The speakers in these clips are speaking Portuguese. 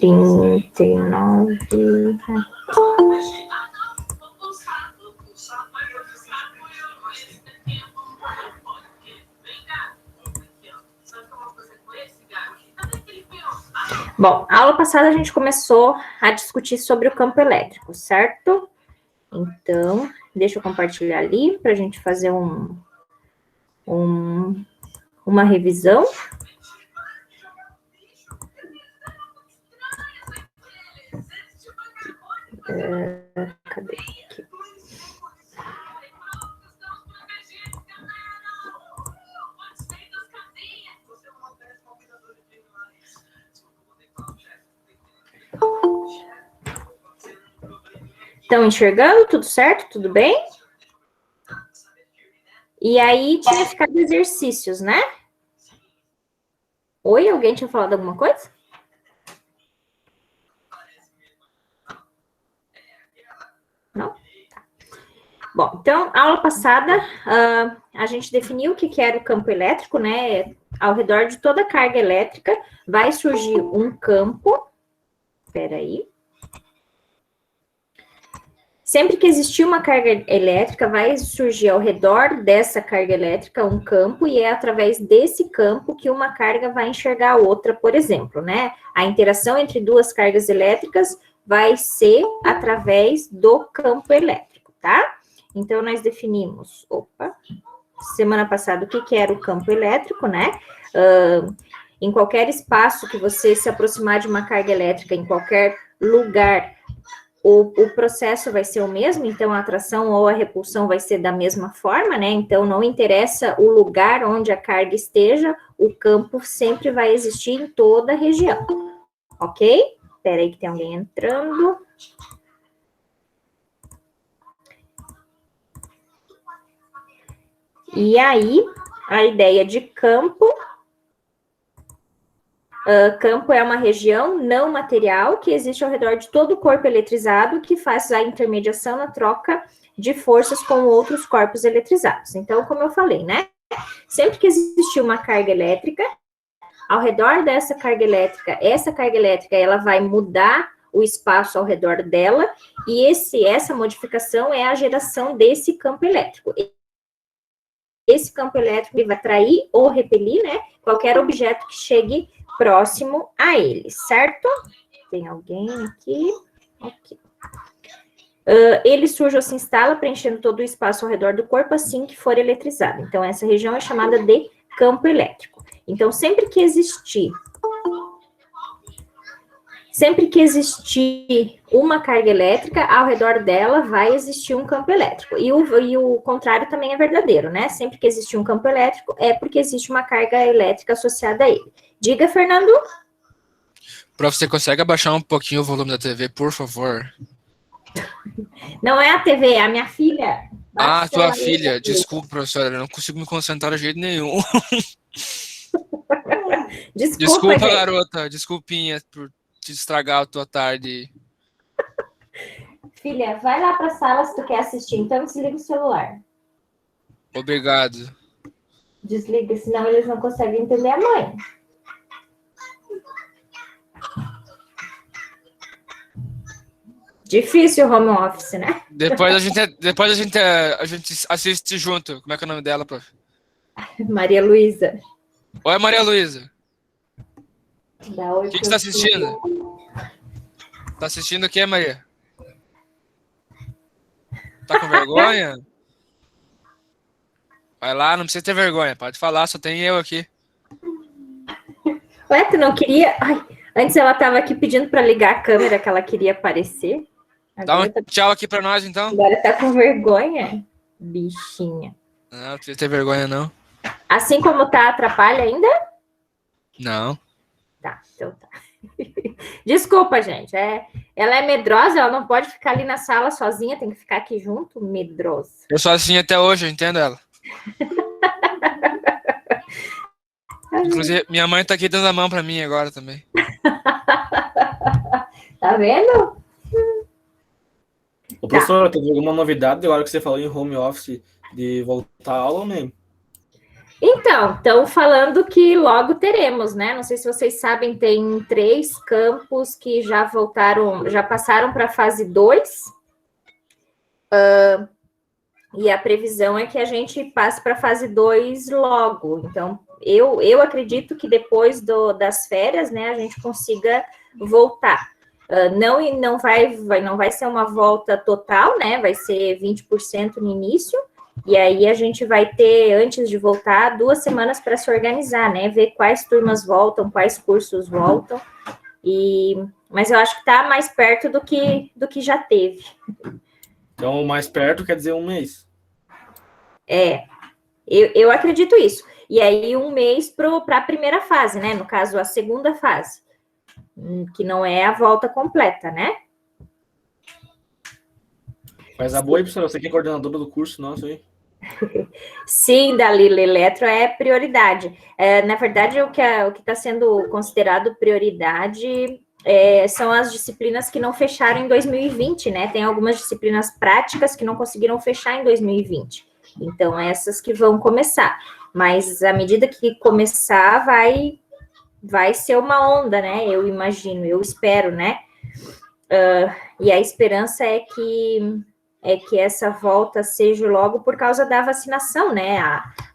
39. Bom, a aula passada a gente começou a discutir sobre o campo elétrico, certo? Então, deixa eu compartilhar ali para a gente fazer uma revisão. Cadê aqui? Estão enxergando? Tudo certo? Tudo bem? E aí tinha ficado exercícios, né? Oi, alguém tinha falado alguma coisa? Não? Tá. Bom, então, aula passada, a gente definiu o que era o campo elétrico, né? Ao redor de toda carga elétrica vai surgir um campo. Espera aí. Sempre que existir uma carga elétrica, vai surgir ao redor dessa carga elétrica um campo, e é através desse campo que uma carga vai enxergar a outra, por exemplo, né? A interação entre duas cargas elétricas vai ser através do campo elétrico, tá? Então, nós definimos, semana passada, o que era o campo elétrico, né? Em qualquer espaço que você se aproximar de uma carga elétrica, em qualquer lugar, o processo vai ser o mesmo, então a atração ou a repulsão vai ser da mesma forma, né? Então, não interessa o lugar onde a carga esteja, o campo sempre vai existir em toda a região, ok? Espera aí que tem alguém entrando. E aí, a ideia de campo... campo é uma região não material que existe ao redor de todo o corpo eletrizado que faz a intermediação na troca de forças com outros corpos eletrizados. Então, como eu falei, né? Sempre que existir uma carga elétrica, ao redor dessa carga elétrica, essa carga elétrica ela vai mudar o espaço ao redor dela, e essa modificação é a geração desse campo elétrico. Esse campo elétrico vai atrair ou repelir, né? Qualquer objeto que chegue próximo a ele, certo? Tem alguém aqui? Ok. Ele surge ou se instala preenchendo todo o espaço ao redor do corpo assim que for eletrizado. Então, essa região é chamada de campo elétrico. Então, sempre que existir uma carga elétrica, ao redor dela vai existir um campo elétrico. E o contrário também é verdadeiro, né? Sempre que existir um campo elétrico, é porque existe uma carga elétrica associada a ele. Diga, Fernando. Prof, você consegue abaixar um pouquinho o volume da TV, por favor? Não é a TV, é a minha filha. Ah, tua filha. Desculpa, professora, eu não consigo me concentrar de jeito nenhum. Desculpa, garota. Desculpinha por te estragar a tua tarde. Filha, vai lá para a sala se tu quer assistir, então desliga o celular. Obrigado. Desliga, senão eles não conseguem entender a mãe. Difícil o home office, né? Depois a gente assiste junto. Como é que é o nome dela, prof? Maria Luísa. Oi, Maria Luísa. O que você tá assistindo? Tá assistindo o que, Maria? Tá com vergonha? Vai lá, não precisa ter vergonha. Pode falar, só tem eu aqui. Ué, tu não queria... Ai, antes ela tava aqui pedindo para ligar a câmera, que ela queria aparecer. Agora dá um tchau aqui para nós, então. Agora tá com vergonha, bichinha. Não precisa ter vergonha, não. Assim como tá, atrapalha ainda? Não. Tá, então tá. Desculpa, gente. Ela é medrosa, ela não pode ficar ali na sala sozinha, tem que ficar aqui junto, medrosa. Eu sou assim até hoje, eu entendo ela. Inclusive, minha mãe tá aqui dando a mão pra mim agora também. Tá vendo? Ô, professora, teve alguma novidade agora que você falou em home office de voltar à aula mesmo? Então, estão falando que logo teremos, né? Não sei se vocês sabem, tem 3 campos que já voltaram, já passaram para a fase 2. E a previsão é que a gente passe para a fase 2 logo. Então, eu acredito que depois das férias, né, a gente consiga voltar. Não vai ser uma volta total, né? Vai ser 20% no início. E aí a gente vai ter, antes de voltar, 2 semanas para se organizar, né? Ver quais turmas voltam, quais cursos voltam. Mas eu acho que está mais perto do que já teve. Então, mais perto quer dizer um mês. Eu acredito isso. E aí, um mês para a primeira fase, né? No caso, a segunda fase, que não é a volta completa, né? Mas a boa aí, professora, você que é coordenadora do curso nosso aí. Sim, da Lila Eletro é prioridade. Na verdade, o que está sendo considerado prioridade são as disciplinas que não fecharam em 2020, né? Tem algumas disciplinas práticas que não conseguiram fechar em 2020. Então, essas que vão começar. Mas, à medida que começar, vai ser uma onda, né? Eu imagino, eu espero, né? E a esperança é que essa volta seja logo por causa da vacinação, né?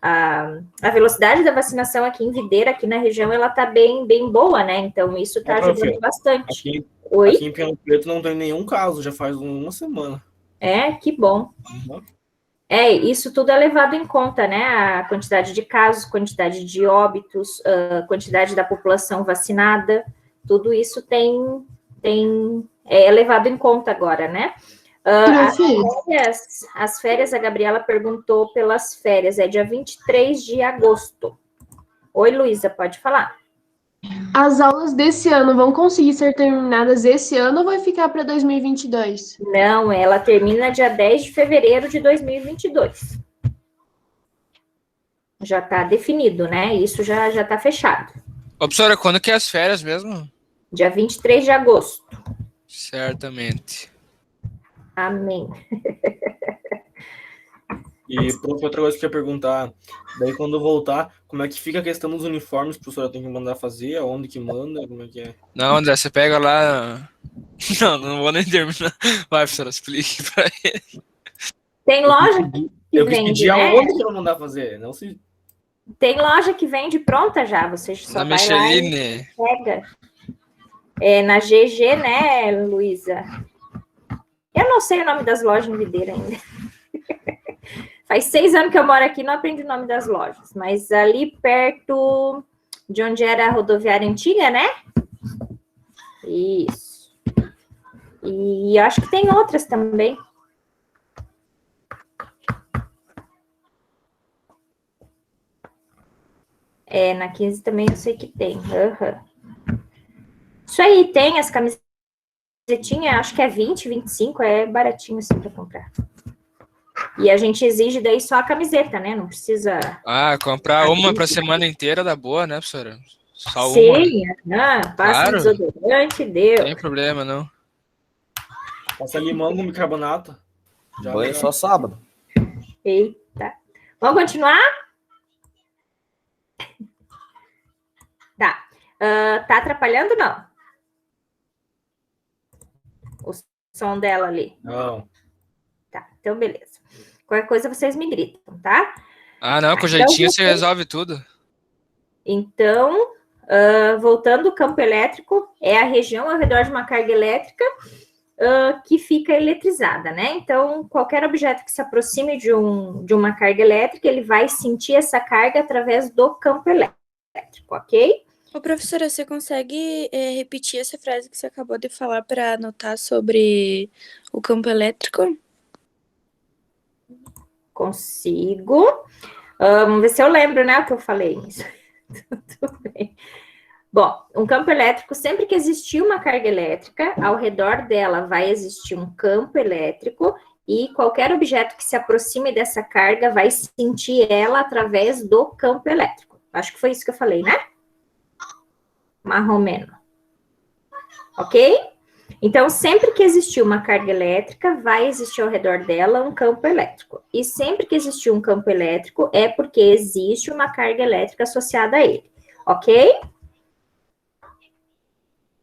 A velocidade da vacinação aqui em Videira, aqui na região, ela tá bem boa, né? Então, isso está ajudando bastante. Aqui em Ribeirão Preto não tem nenhum caso, já faz uma semana. Que bom. Uhum. Isso tudo é levado em conta, né? A quantidade de casos, quantidade de óbitos, quantidade da população vacinada, tudo isso é levado em conta agora, né? As férias, a Gabriela perguntou pelas férias, é dia 23 de agosto. Oi, Luísa, pode falar. As aulas desse ano vão conseguir ser terminadas esse ano ou vai ficar para 2022? Não, ela termina dia 10 de fevereiro de 2022. Já está definido, né? Isso já está fechado. Ô, professora, quando que é as férias mesmo? Dia 23 de agosto. Certamente. Amém. E, prof, outra coisa que eu ia perguntar, daí quando voltar, como é que fica a questão dos uniformes, professora, tem que mandar fazer, aonde que manda, como é que é? Não, André, você pega lá... Não vou nem terminar. Vai, professora, explique pra ele. Tem loja que eu quis vende, pedir né? aonde que eu vou mandar fazer, não se... Tem loja que vende pronta já, você só Na vai Micheline. lá e pega. Na GG, né, Luísa? Eu não sei o nome das lojas em Videira ainda. Faz 6 anos que eu moro aqui, não aprendi o nome das lojas. Mas ali perto de onde era a rodoviária antiga, né? Isso. E eu acho que tem outras também. Na 15 também eu sei que tem. Uhum. Isso aí, tem as camisetinhas, acho que é 20, 25, é baratinho assim para comprar. E a gente exige daí só a camiseta, né? Não precisa... comprar uma para semana inteira dá boa, né, professora? Só Sim, uma. passa Claro. desodorante, deu. Não tem problema, não. Passa limão com bicarbonato. Banho só sábado. Eita. Vamos continuar? Tá. Tá atrapalhando, não? O som dela ali. Não. Tá, então beleza. Qualquer coisa vocês me gritam, tá? Não, com jeitinho você resolve tudo. Então, voltando, o campo elétrico é a região ao redor de uma carga elétrica que fica eletrizada, né? Então, qualquer objeto que se aproxime de uma carga elétrica, ele vai sentir essa carga através do campo elétrico, ok? Ô, professora, você consegue repetir essa frase que você acabou de falar para anotar sobre o campo elétrico? Consigo. Vamos ver se eu lembro, né, o que eu falei. Tudo bem. Bom, um campo elétrico, sempre que existir uma carga elétrica, ao redor dela vai existir um campo elétrico e qualquer objeto que se aproxime dessa carga vai sentir ela através do campo elétrico. Acho que foi isso que eu falei, né? Marromeno. Ok? Então, sempre que existir uma carga elétrica, vai existir ao redor dela um campo elétrico. E sempre que existir um campo elétrico, é porque existe uma carga elétrica associada a ele. Ok?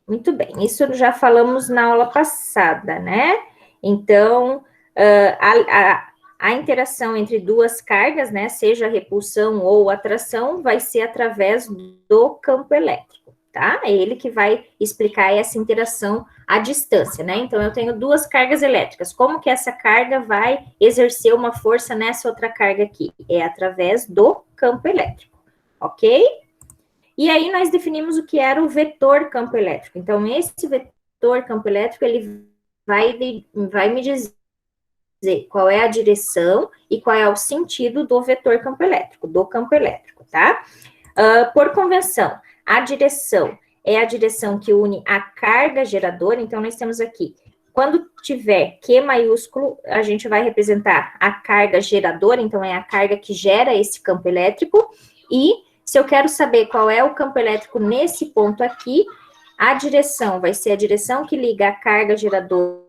Muito bem. Isso já falamos na aula passada, né? Então, a interação entre duas cargas, né, seja repulsão ou atração, vai ser através do campo elétrico, tá? É ele que vai explicar essa interação à distância, né? Então, eu tenho duas cargas elétricas. Como que essa carga vai exercer uma força nessa outra carga aqui? É através do campo elétrico, ok? E aí, nós definimos o que era o vetor campo elétrico. Então, esse vetor campo elétrico, ele vai me dizer qual é a direção e qual é o sentido do vetor campo elétrico, tá? Por convenção, a direção é a direção que une a carga geradora, então nós temos aqui, quando tiver Q maiúsculo, a gente vai representar a carga geradora, então é a carga que gera esse campo elétrico, e se eu quero saber qual é o campo elétrico nesse ponto aqui, a direção vai ser a direção que liga a carga geradora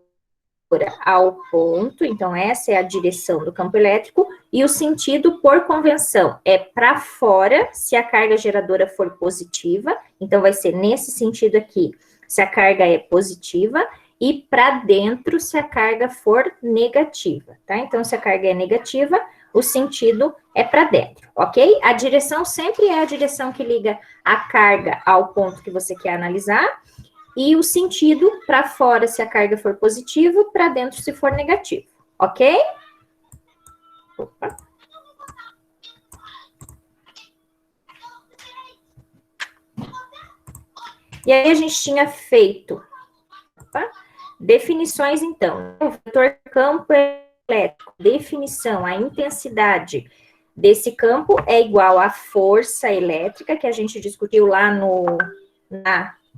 ao ponto, então essa é a direção do campo elétrico, e o sentido por convenção é para fora, se a carga geradora for positiva, então vai ser nesse sentido aqui, se a carga é positiva, e para dentro, se a carga for negativa, tá? Então, se a carga é negativa, o sentido é para dentro, ok? A direção sempre é a direção que liga a carga ao ponto que você quer analisar, e o sentido para fora se a carga for positiva, para dentro se for negativo, ok? Opa. E aí a gente tinha feito definições, então. O vetor campo elétrico, definição, a intensidade desse campo é igual à força elétrica, que a gente discutiu lá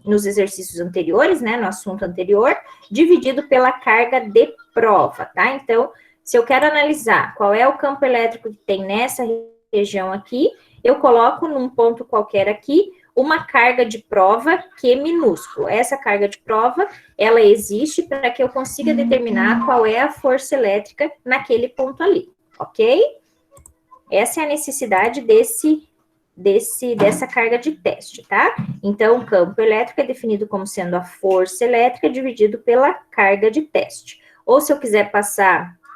nos exercícios anteriores, né, no assunto anterior, dividido pela carga de prova, tá? Então, se eu quero analisar qual é o campo elétrico que tem nessa região aqui, eu coloco num ponto qualquer aqui uma carga de prova Q minúsculo. Essa carga de prova, ela existe para que eu consiga determinar qual é a força elétrica naquele ponto ali, ok? Essa é a necessidade dessa carga de teste, tá? Então, o campo elétrico é definido como sendo a força elétrica dividido pela carga de teste. Ou se eu quiser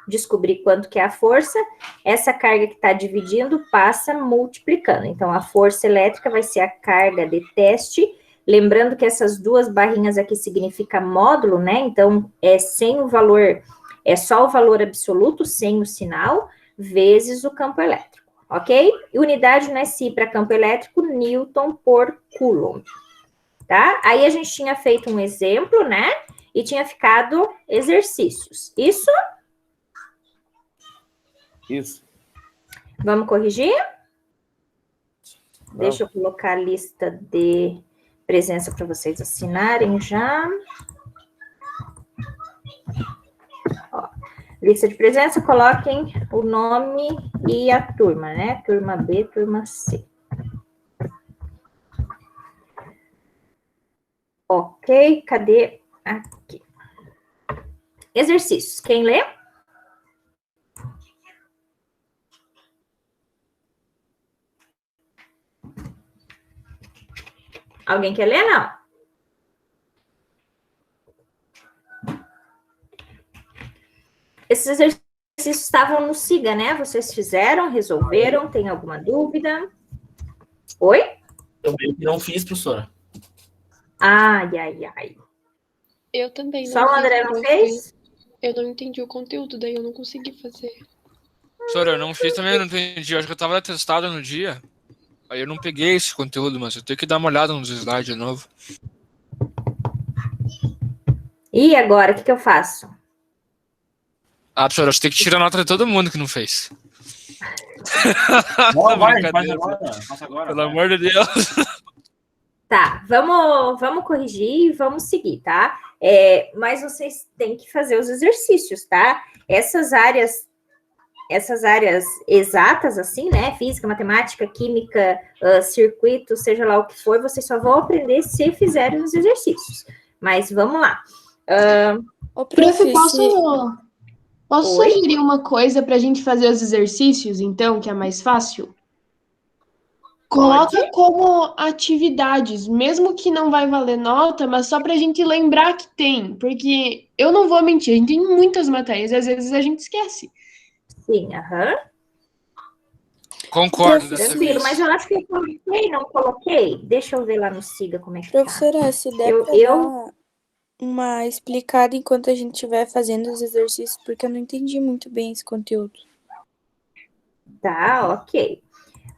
descobrir quanto que é a força, essa carga que está dividindo passa multiplicando. Então, a força elétrica vai ser a carga de teste. Lembrando que essas duas barrinhas aqui significa módulo, né? Então, é só o valor absoluto, sem o sinal, vezes o campo elétrico. Ok? E unidade não é SI para campo elétrico, Newton por Coulomb. Tá? Aí a gente tinha feito um exemplo, né? E tinha ficado exercícios. Isso? Isso. Vamos corrigir? Deixa eu colocar a lista de presença para vocês assinarem já. Ó. Lista de presença, coloquem o nome e a turma, né? Turma B, turma C. Ok, cadê? Aqui. Exercícios, quem lê? Alguém quer ler, não? Esses exercícios estavam no SIGA, né? Vocês fizeram, resolveram, tem alguma dúvida? Oi? Eu não fiz, professora. Ai. Eu também não Só o André não fez? Eu não entendi o conteúdo, daí eu não consegui fazer. Professora, eu não fiz também, eu não entendi. Eu acho que eu tava atestado no dia. Aí eu não peguei esse conteúdo, mas eu tenho que dar uma olhada nos slides de novo. E agora, o que eu faço? Ah, professora, você tem que tirar nota de todo mundo que não fez. Não, vai, Brincadeira. passa agora. Pelo amor de Deus. Tá, vamos corrigir e vamos seguir, tá? Mas vocês têm que fazer os exercícios, tá? Essas áreas exatas, assim, né? Física, matemática, química, circuito, seja lá o que for, vocês só vão aprender se fizerem os exercícios. Mas vamos lá. Ô, Prof, prof, posso Oi? sugerir uma coisa para a gente fazer os exercícios, então, que é mais fácil? Coloca como atividades, mesmo que não vai valer nota, mas só para a gente lembrar que tem, porque eu não vou mentir, a gente tem muitas matérias, às vezes a gente esquece. Sim, aham. Concordo dessa Tranquilo, vez. mas eu acho que eu coloquei, não coloquei? Deixa eu ver lá no Siga como é que tá. professora, se der Eu- pra eu- dar uma explicada enquanto a gente estiver fazendo os exercícios, porque eu não entendi muito bem esse conteúdo. Tá, ok.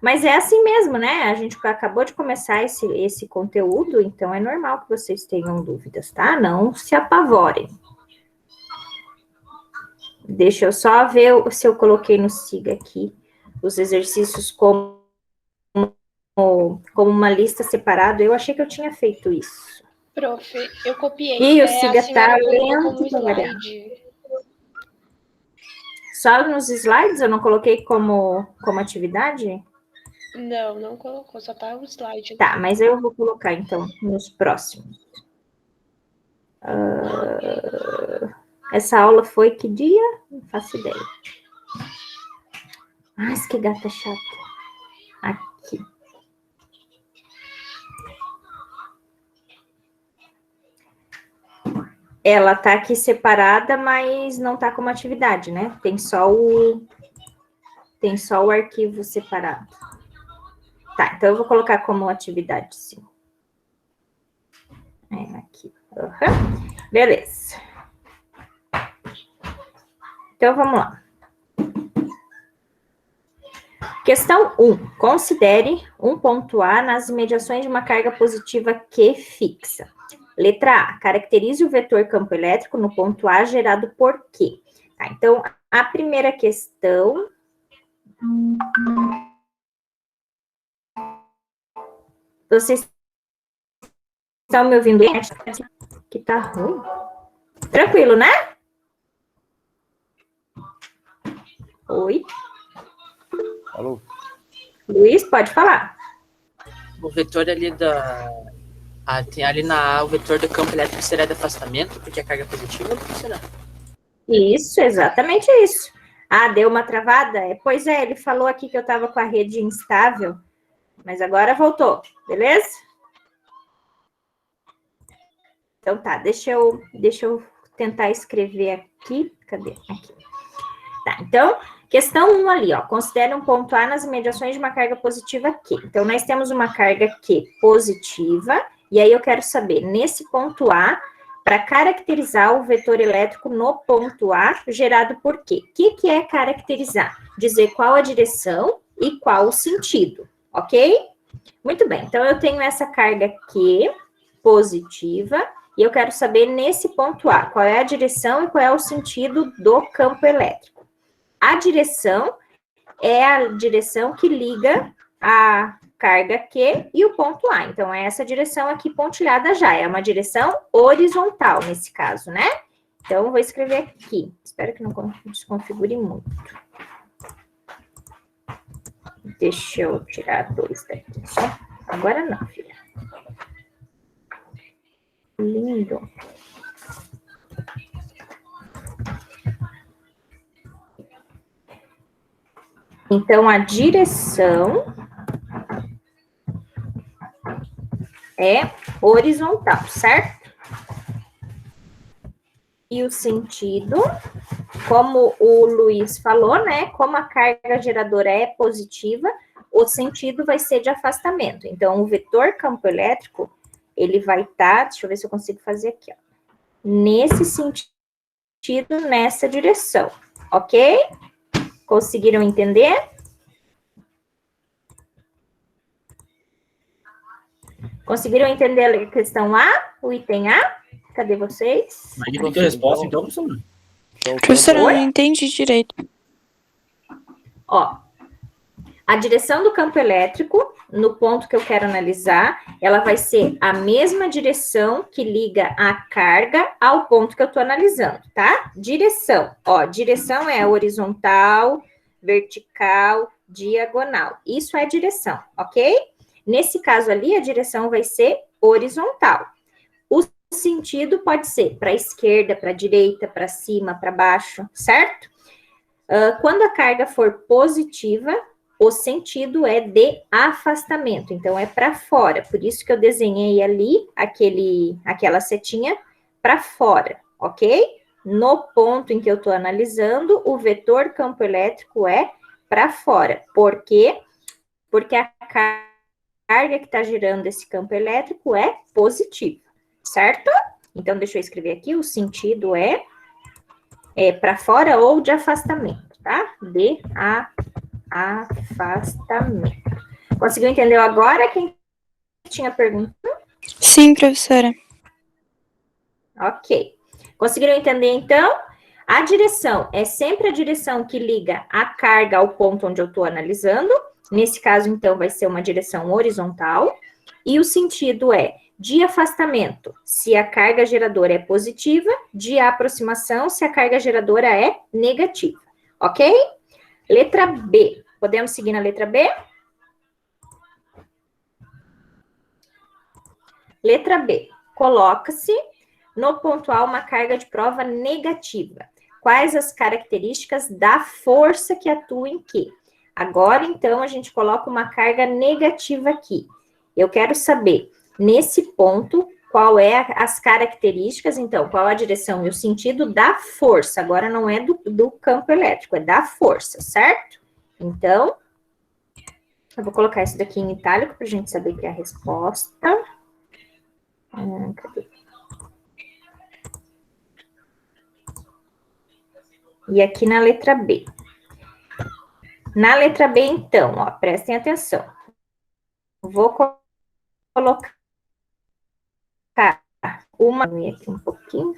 Mas é assim mesmo, né? A gente acabou de começar esse conteúdo, então é normal que vocês tenham dúvidas, tá? Não se apavorem. Deixa eu só ver se eu coloquei no Siga aqui os exercícios como uma lista separada. Eu achei que eu tinha feito isso. Prof, eu copiei. Ih, o A Siga senhora tá colocou lento como pra variar. slide. Só nos slides eu não coloquei como atividade? Não colocou, só tá o slide. Tá, mas eu vou colocar então nos próximos. Essa aula foi que dia? Não faço ideia. Ai, que gata chata. Aqui. Ela tá aqui separada, mas não tá como atividade, né? Tem só o arquivo separado. Tá, então eu vou colocar como atividade, sim. É, aqui. Uhum. Beleza. Então, vamos lá. Questão 1. Considere um ponto A nas imediações de uma carga positiva Q fixa. Letra A. Caracterize o vetor campo elétrico no ponto A gerado por Q. Tá, então, a primeira questão... Vocês estão me ouvindo? Que tá ruim. Tranquilo, né? Oi. Alô? Luiz, pode falar. O vetor ali tem ali o vetor do campo elétrico será de afastamento, porque a carga é positiva, ou será? Isso, exatamente isso. Ah, deu uma travada? Pois é, ele falou aqui que eu estava com a rede instável, mas agora voltou, beleza? Então tá, deixa eu tentar escrever aqui. Cadê? Aqui. Tá, então, questão 1 ali, ó. Considere um ponto A nas imediações de uma carga positiva Q. Então, nós temos uma carga Q positiva, e aí eu quero saber, nesse ponto A, para caracterizar o vetor elétrico no ponto A gerado por Q. O que é caracterizar? Dizer qual a direção e qual o sentido, ok? Muito bem, então eu tenho essa carga Q positiva, e eu quero saber nesse ponto A, qual é a direção e qual é o sentido do campo elétrico. A direção é a direção que liga a carga Q e o ponto A. Então, é essa direção aqui pontilhada já. É uma direção horizontal, nesse caso, né? Então, eu vou escrever aqui. Espero que não desconfigure muito. Deixa eu tirar 2 daqui. Agora não, filha. Lindo. Então, a direção é horizontal, certo? E o sentido, como o Luiz falou, né? Como a carga geradora é positiva, o sentido vai ser de afastamento. Então, o vetor campo elétrico, ele vai estar, deixa eu ver se eu consigo fazer aqui, ó, nesse sentido, nessa direção, ok? Conseguiram entender? Conseguiram entender a questão A, o item A? Cadê vocês? Magnífica resposta, então, professor. Professora, eu não entendi direito. Ó, a direção do campo elétrico, no ponto que eu quero analisar, ela vai ser a mesma direção que liga a carga ao ponto que eu estou analisando, tá? Direção, ó, direção é horizontal, vertical, diagonal. Isso é direção, ok? Nesse caso ali, a direção vai ser horizontal. O sentido pode ser para a esquerda, para a direita, para cima, para baixo, certo? Quando a carga for positiva, o sentido é de afastamento, então é para fora. Por isso que eu desenhei ali aquela setinha para fora, ok? No ponto em que eu estou analisando, o vetor campo elétrico é para fora. Por quê? Porque a carga que está gerando esse campo elétrico é positiva, certo? Então, deixa eu escrever aqui, o sentido é para fora ou de afastamento, tá? De afastamento. Conseguiu entender agora? Quem tinha pergunta? Sim, professora. Ok. Conseguiram entender, então? A direção é sempre a direção que liga a carga ao ponto onde eu estou analisando. Nesse caso, então, vai ser uma direção horizontal. E o sentido é de afastamento, se a carga geradora é positiva, de aproximação, se a carga geradora é negativa. Ok? Letra B. Podemos seguir na letra B? Letra B. Coloca-se no ponto A uma carga de prova negativa. Quais as características da força que atua em que? Agora, então, a gente coloca uma carga negativa aqui. Eu quero saber, nesse ponto, qual é as características, então, qual a direção e o sentido da força. Agora não é do campo elétrico, é da força, certo? Então, eu vou colocar isso daqui em itálico para a gente saber que é a resposta. Cadê? E aqui na letra B. Na letra B, então, ó, prestem atenção. Vou colocar uma aqui um pouquinho.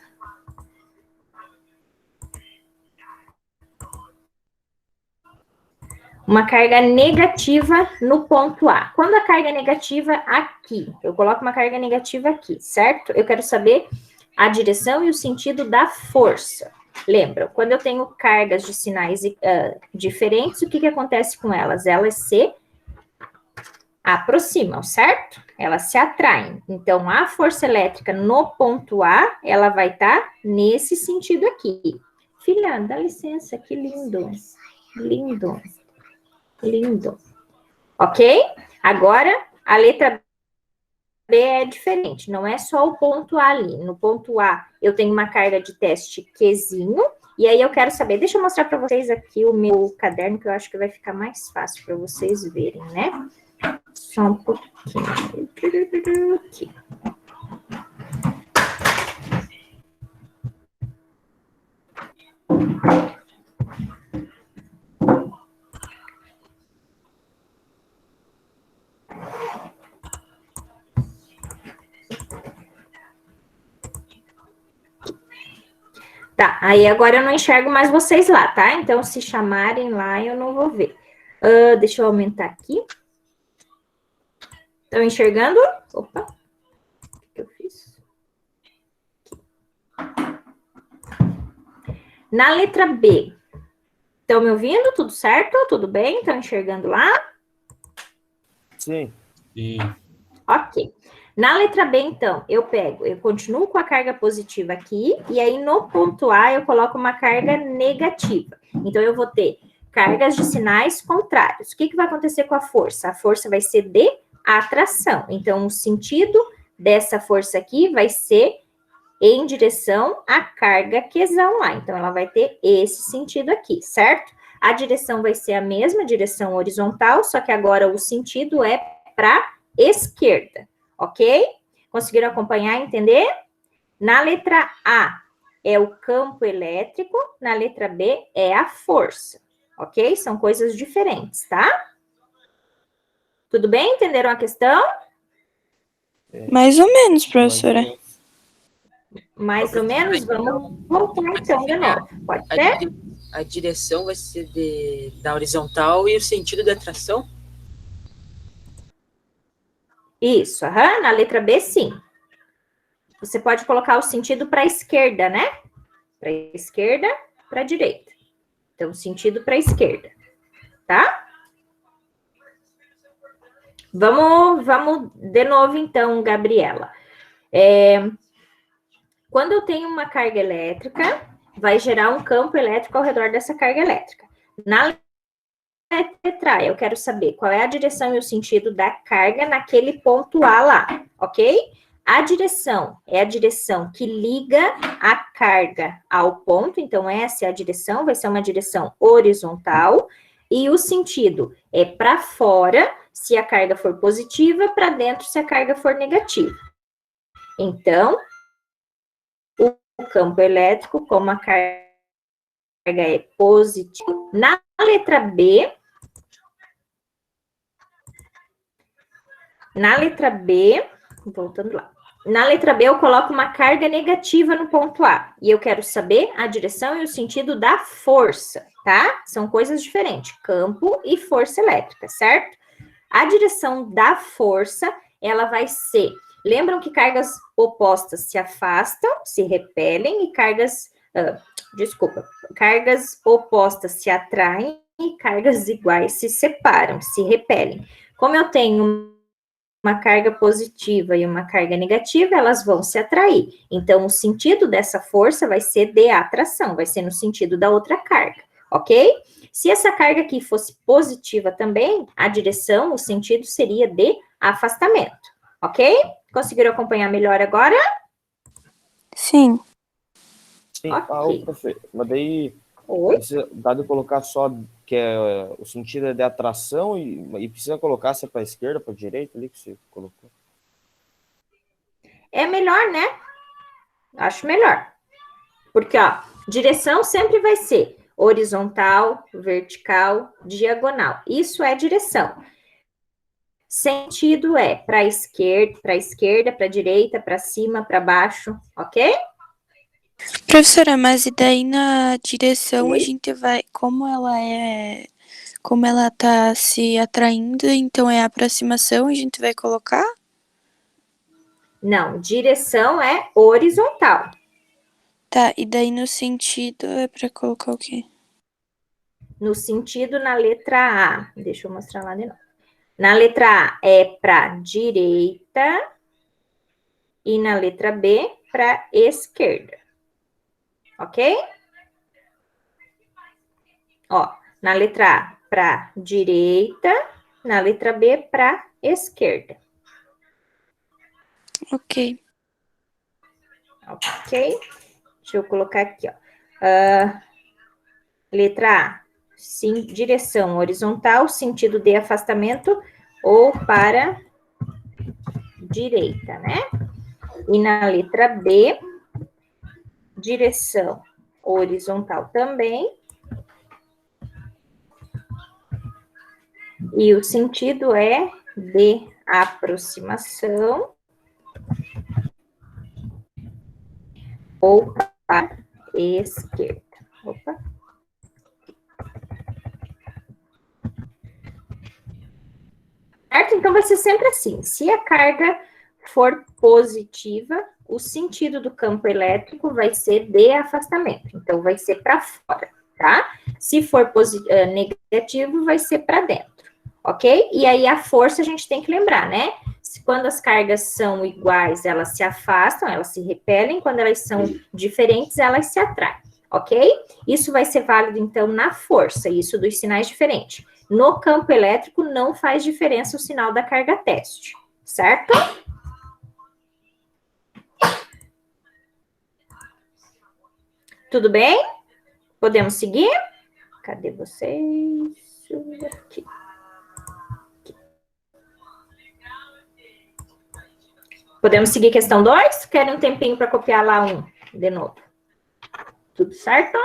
Uma carga negativa no ponto A. Quando a carga é negativa aqui, eu coloco uma carga negativa aqui, certo? Eu quero saber a direção e o sentido da força. Lembra, quando eu tenho cargas de sinais diferentes, o que acontece com elas? Elas se aproximam, certo? Elas se atraem. Então, a força elétrica no ponto A, ela vai estar nesse sentido aqui. Filha, dá licença, que lindo. Lindo. Lindo. Ok? Agora, a letra B é diferente, não é só o ponto A ali. No ponto A, eu tenho uma carga de teste Qzinho, e aí eu quero saber, deixa eu mostrar para vocês aqui o meu caderno, que eu acho que vai ficar mais fácil para vocês verem, né? Só um pouquinho. Aqui. Tá, aí agora eu não enxergo mais vocês lá, tá? Então, se chamarem lá, eu não vou ver. Deixa eu aumentar aqui. Estão enxergando? Opa. O que eu fiz? Na letra B. Estão me ouvindo? Tudo certo? Tudo bem? Estão enxergando lá? Sim. Ok. Na letra B, então, eu continuo com a carga positiva aqui, e aí no ponto A eu coloco uma carga negativa. Então, eu vou ter cargas de sinais contrários. O que vai acontecer com a força? A força vai ser de atração. Então, o sentido dessa força aqui vai ser em direção à carga Qzão lá. Então, ela vai ter esse sentido aqui, certo? A direção vai ser a mesma, direção horizontal, só que agora o sentido é para esquerda. Ok? Conseguiram acompanhar e entender? Na letra A é o campo elétrico, na letra B é a força. Ok? São coisas diferentes, tá? Tudo bem? Entenderam a questão? Mais ou menos, professora. Mais ou menos? Vamos voltar então de novo. Pode ser? A direção vai ser da horizontal e o sentido da tração? Isso, na letra B, sim. Você pode colocar o sentido para a esquerda, né? Para a esquerda, para a direita. Então, sentido para a esquerda, tá? Vamos de novo, então, Gabriela. Quando eu tenho uma carga elétrica, vai gerar um campo elétrico ao redor dessa carga elétrica. Na letra A, eu quero saber qual é a direção e o sentido da carga naquele ponto A lá, ok? A direção é a direção que liga a carga ao ponto, então essa é a direção, vai ser uma direção horizontal, e o sentido é para fora, se a carga for positiva, para dentro, se a carga for negativa. Então, o campo elétrico, como a carga é positiva, na letra B, voltando lá. Na letra B, eu coloco uma carga negativa no ponto A. E eu quero saber a direção e o sentido da força, tá? São coisas diferentes, campo e força elétrica, certo? A direção da força, ela vai ser... Lembram que cargas opostas se afastam, se repelem, e cargas opostas se atraem e cargas iguais se separam, se repelem. Como eu tenho uma carga positiva e uma carga negativa, elas vão se atrair. Então, o sentido dessa força vai ser de atração, vai ser no sentido da outra carga, ok? Se essa carga aqui fosse positiva também, a direção, o sentido seria de afastamento, ok? Conseguiram acompanhar melhor agora? Sim. Sim. Ok. Profe, mas daí Oi? dá de colocar só que o sentido é de atração e precisa colocar se é para a esquerda, para a direita ali que você colocou. É melhor, né? Acho melhor. Porque, ó, direção sempre vai ser horizontal, vertical, diagonal. Isso é direção. Sentido é para a esquerda, para a direita, para cima, para baixo, ok? Professora, mas e daí na direção Oi? a gente vai, como ela tá se atraindo, então é a aproximação, a gente vai colocar? Não, direção é horizontal. Tá, e daí no sentido é pra colocar o quê? No sentido na letra A. Deixa eu mostrar lá de novo. Na letra A é para direita e na letra B para esquerda. Ok? Ó, na letra A para direita, na letra B para esquerda. Ok. Ok? Deixa eu colocar aqui, ó. Letra A, sim, direção horizontal, sentido de afastamento ou para direita, né? E na letra B, direção horizontal também. E o sentido é de aproximação ou para esquerda. Opa. Certo? Então, vai ser sempre assim. Se a carga for positiva, o sentido do campo elétrico vai ser de afastamento. Então, vai ser para fora, tá? Se for negativo, vai ser para dentro, ok? E aí, a força a gente tem que lembrar, né? Quando as cargas são iguais, elas se afastam, elas se repelem. Quando elas são diferentes, elas se atraem, ok? Isso vai ser válido, então, na força, isso dos sinais diferentes. No campo elétrico, não faz diferença o sinal da carga teste, certo? Tudo bem? Podemos seguir? Cadê vocês? Aqui. Podemos seguir questão 2? Querem um tempinho para copiar lá um de novo? Tudo certo?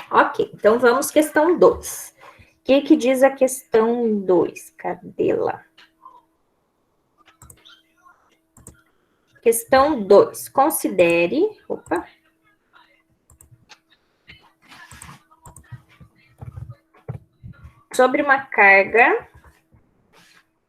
Ok, então vamos questão 2. O que diz a questão 2? Cadê lá? Questão 2. Considere... Opa. Sobre uma carga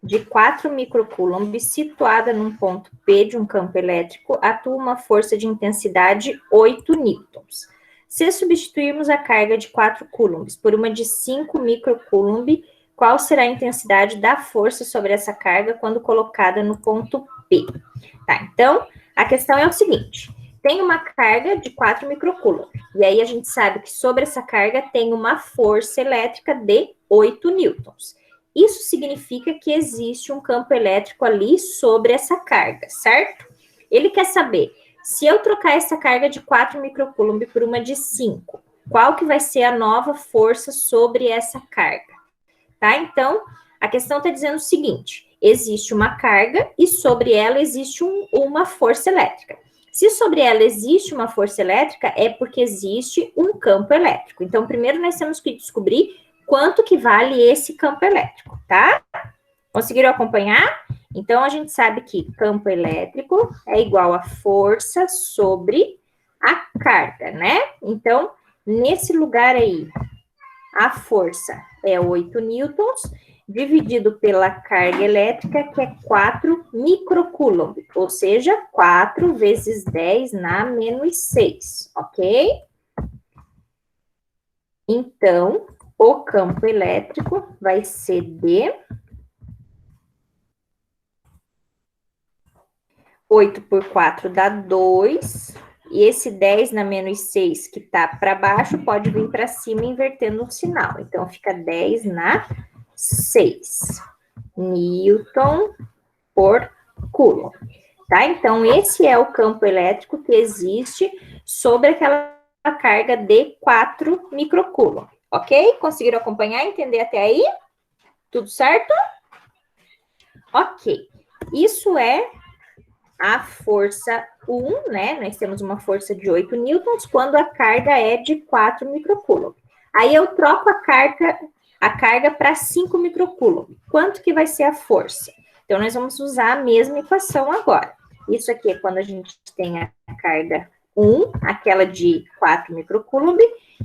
de 4 microcoulombs situada num ponto P de um campo elétrico, atua uma força de intensidade 8 newtons. Se substituirmos a carga de 4 coulombs por uma de 5 microcoulomb, qual será a intensidade da força sobre essa carga quando colocada no ponto P. Tá, então, a questão é o seguinte, tem uma carga de 4 microcoulomb, e aí a gente sabe que sobre essa carga tem uma força elétrica de 8 newtons. Isso significa que existe um campo elétrico ali sobre essa carga, certo? Ele quer saber, se eu trocar essa carga de 4 microcoulomb por uma de 5, qual que vai ser a nova força sobre essa carga? Tá? Então, a questão está dizendo o seguinte, existe uma carga e sobre ela existe uma força elétrica. Se sobre ela existe uma força elétrica, é porque existe um campo elétrico. Então, primeiro nós temos que descobrir quanto que vale esse campo elétrico, tá? Conseguiram acompanhar? Então, a gente sabe que campo elétrico é igual a força sobre a carga, né? Então, nesse lugar aí, a força é 8 newtons, dividido pela carga elétrica, que é 4 microcoulomb, ou seja, 4 vezes 10 na menos 6, ok? Então, o campo elétrico vai ser de 8 por 4 dá 2, e esse 10 na menos 6 que tá para baixo pode vir para cima invertendo o sinal. Então, fica 10 na 6 Newton por Coulomb. Tá? Então, esse é o campo elétrico que existe sobre aquela carga de 4 microcoulomb. Ok? Conseguiram acompanhar e entender até aí? Tudo certo? Ok. Isso é a força 1, né? Nós temos uma força de 8 newtons quando a carga é de 4 microcoulomb. Aí eu troco a carga para 5 microcoulomb. Quanto que vai ser a força? Então, nós vamos usar a mesma equação agora. Isso aqui é quando a gente tem a carga 1, aquela de 4 microcoulomb,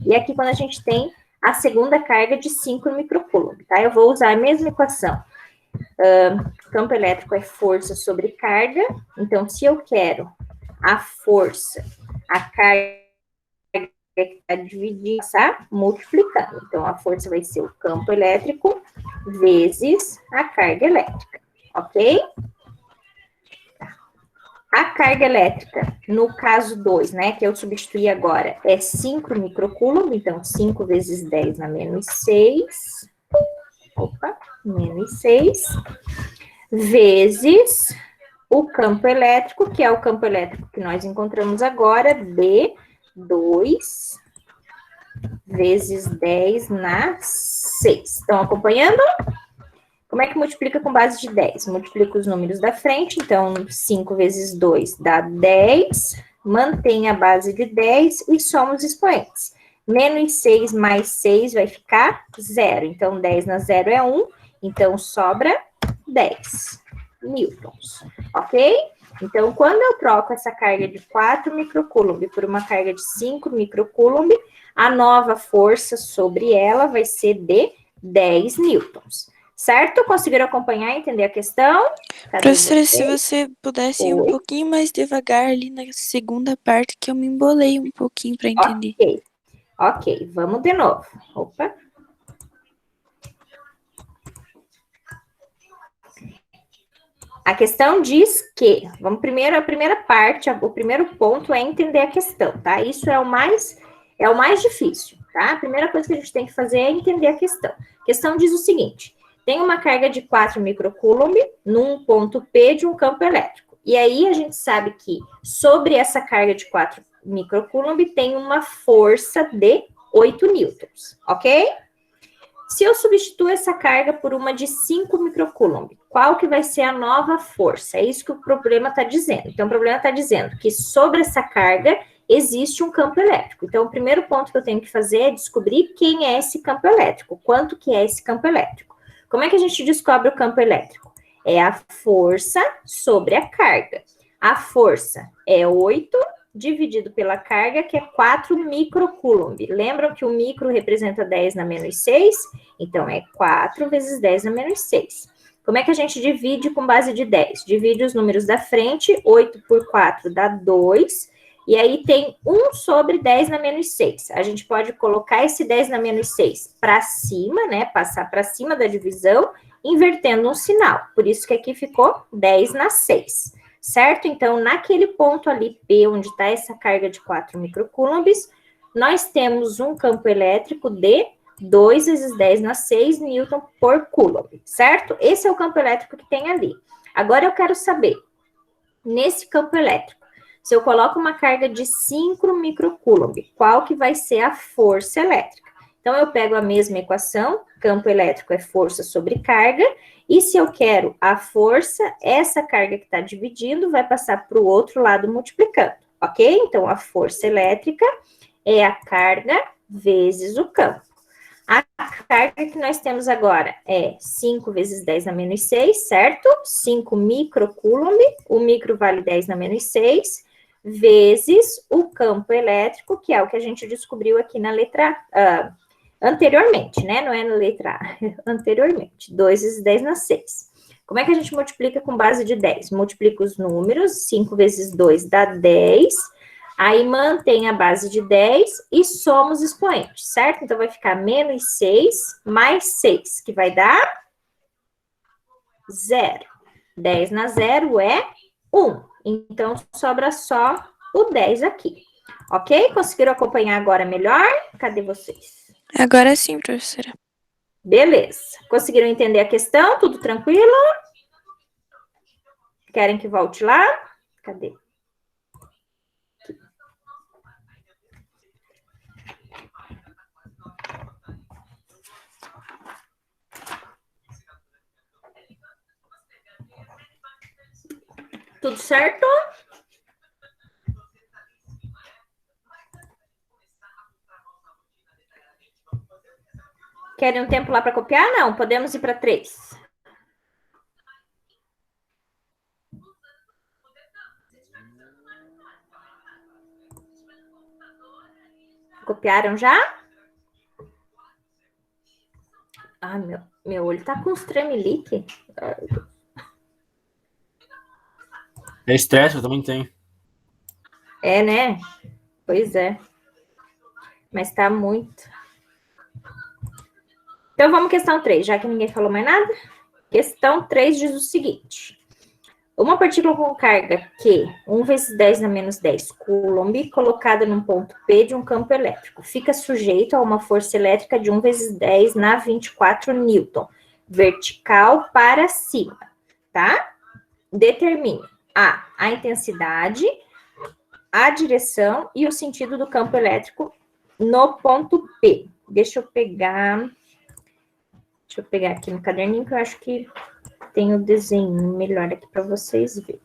e aqui quando a gente tem a segunda carga de 5 microcoulomb, tá? Eu vou usar a mesma equação. Campo elétrico é força sobre carga, então se eu quero a força, a carga que está dividida, tá? Multiplicando. Então, a força vai ser o campo elétrico vezes a carga elétrica, ok? A carga elétrica, no caso 2, né, que eu substituí agora, é 5 microcoulomb, então 5 vezes 10 na menos 6, menos 6, vezes o campo elétrico, que é o campo elétrico que nós encontramos agora, de 2 vezes 10 na 6. Estão acompanhando? Como é que multiplica com base de 10? Multiplica os números da frente, então 5 vezes 2 dá 10, mantém a base de 10 e soma os expoentes. Menos 6 mais 6 vai ficar 0, então 10 na 0 é 1, então sobra 10 newtons, ok? Então, quando eu troco essa carga de 4 microcoulomb por uma carga de 5 microcoulomb, a nova força sobre ela vai ser de 10 newtons. Certo? Conseguiram acompanhar e entender a questão? Professora, se você pudesse ir um pouquinho mais devagar ali na segunda parte, que eu me embolei um pouquinho para entender. Ok, vamos de novo. Opa. A questão diz que, vamos primeiro, a primeira parte, o primeiro ponto é entender a questão, tá? Isso é o mais difícil, tá? A primeira coisa que a gente tem que fazer é entender a questão. A questão diz o seguinte: tem uma carga de 4 microcoulomb num ponto P de um campo elétrico. E aí a gente sabe que sobre essa carga de 4 microcoulomb tem uma força de 8 newtons, ok? Se eu substituo essa carga por uma de 5 microcoulomb, qual que vai ser a nova força? É isso que o problema está dizendo. Então, o problema está dizendo que sobre essa carga existe um campo elétrico. Então, o primeiro ponto que eu tenho que fazer é descobrir quem é esse campo elétrico, quanto que é esse campo elétrico. Como é que a gente descobre o campo elétrico? É a força sobre a carga. A força é 8 dividido pela carga, que é 4 microcoulomb. Lembram que o micro representa 10 na menos 6? Então, é 4 vezes 10 na menos 6. Como é que a gente divide com base de 10? Divide os números da frente, 8 por 4 dá 2, e aí tem 1 sobre 10 na menos 6. A gente pode colocar esse 10 na menos 6 para cima, né? Passar para cima da divisão, invertendo um sinal. Por isso que aqui ficou 10 na 6, certo? Então, naquele ponto ali P, onde está essa carga de 4 microcoulombs, nós temos um campo elétrico de 2 vezes 10 na 6 newton por coulomb, certo? Esse é o campo elétrico que tem ali. Agora eu quero saber, nesse campo elétrico, se eu coloco uma carga de 5 microcoulomb, qual que vai ser a força elétrica? Então, eu pego a mesma equação, campo elétrico é força sobre carga, e se eu quero a força, essa carga que está dividindo vai passar para o outro lado multiplicando, ok? Então, a força elétrica é a carga vezes o campo. A carga que nós temos agora é 5 vezes 10 na menos 6, certo? 5 microcoulomb, o micro vale 10 na menos 6, vezes o campo elétrico, que é o que a gente descobriu aqui na letra anteriormente, né? Não é na letra A, anteriormente. 2 vezes 10 na 6. Como é que a gente multiplica com base de 10? Multiplica os números, 5 vezes 2 dá 10, aí mantém a base de 10 e soma os expoentes, certo? Então, vai ficar menos 6 mais 6, que vai dar 0. 10 na 0 é 1. Então, sobra só o 10 aqui. Ok? Conseguiram acompanhar agora melhor? Cadê vocês? Agora sim, professora. Beleza. Conseguiram entender a questão? Tudo tranquilo? Querem que volte lá? Cadê? Tudo certo? Querem um tempo lá para copiar? Não, podemos ir para 3. Copiaram já? Ah, meu olho tá com uns tremelique. É estresse, eu também tenho. É, né? Pois é. Mas tá muito. Então, vamos à questão 3, já que ninguém falou mais nada. Questão 3 diz o seguinte. Uma partícula com carga Q, 1 vezes 10 na menos 10 coulomb, colocada num ponto P de um campo elétrico, fica sujeito a uma força elétrica de 1 vezes 10 na 24 newton, vertical para cima, tá? Determine a intensidade, a direção e o sentido do campo elétrico no ponto P. Deixa eu pegar aqui no caderninho, que eu acho que tem o desenho melhor aqui para vocês verem.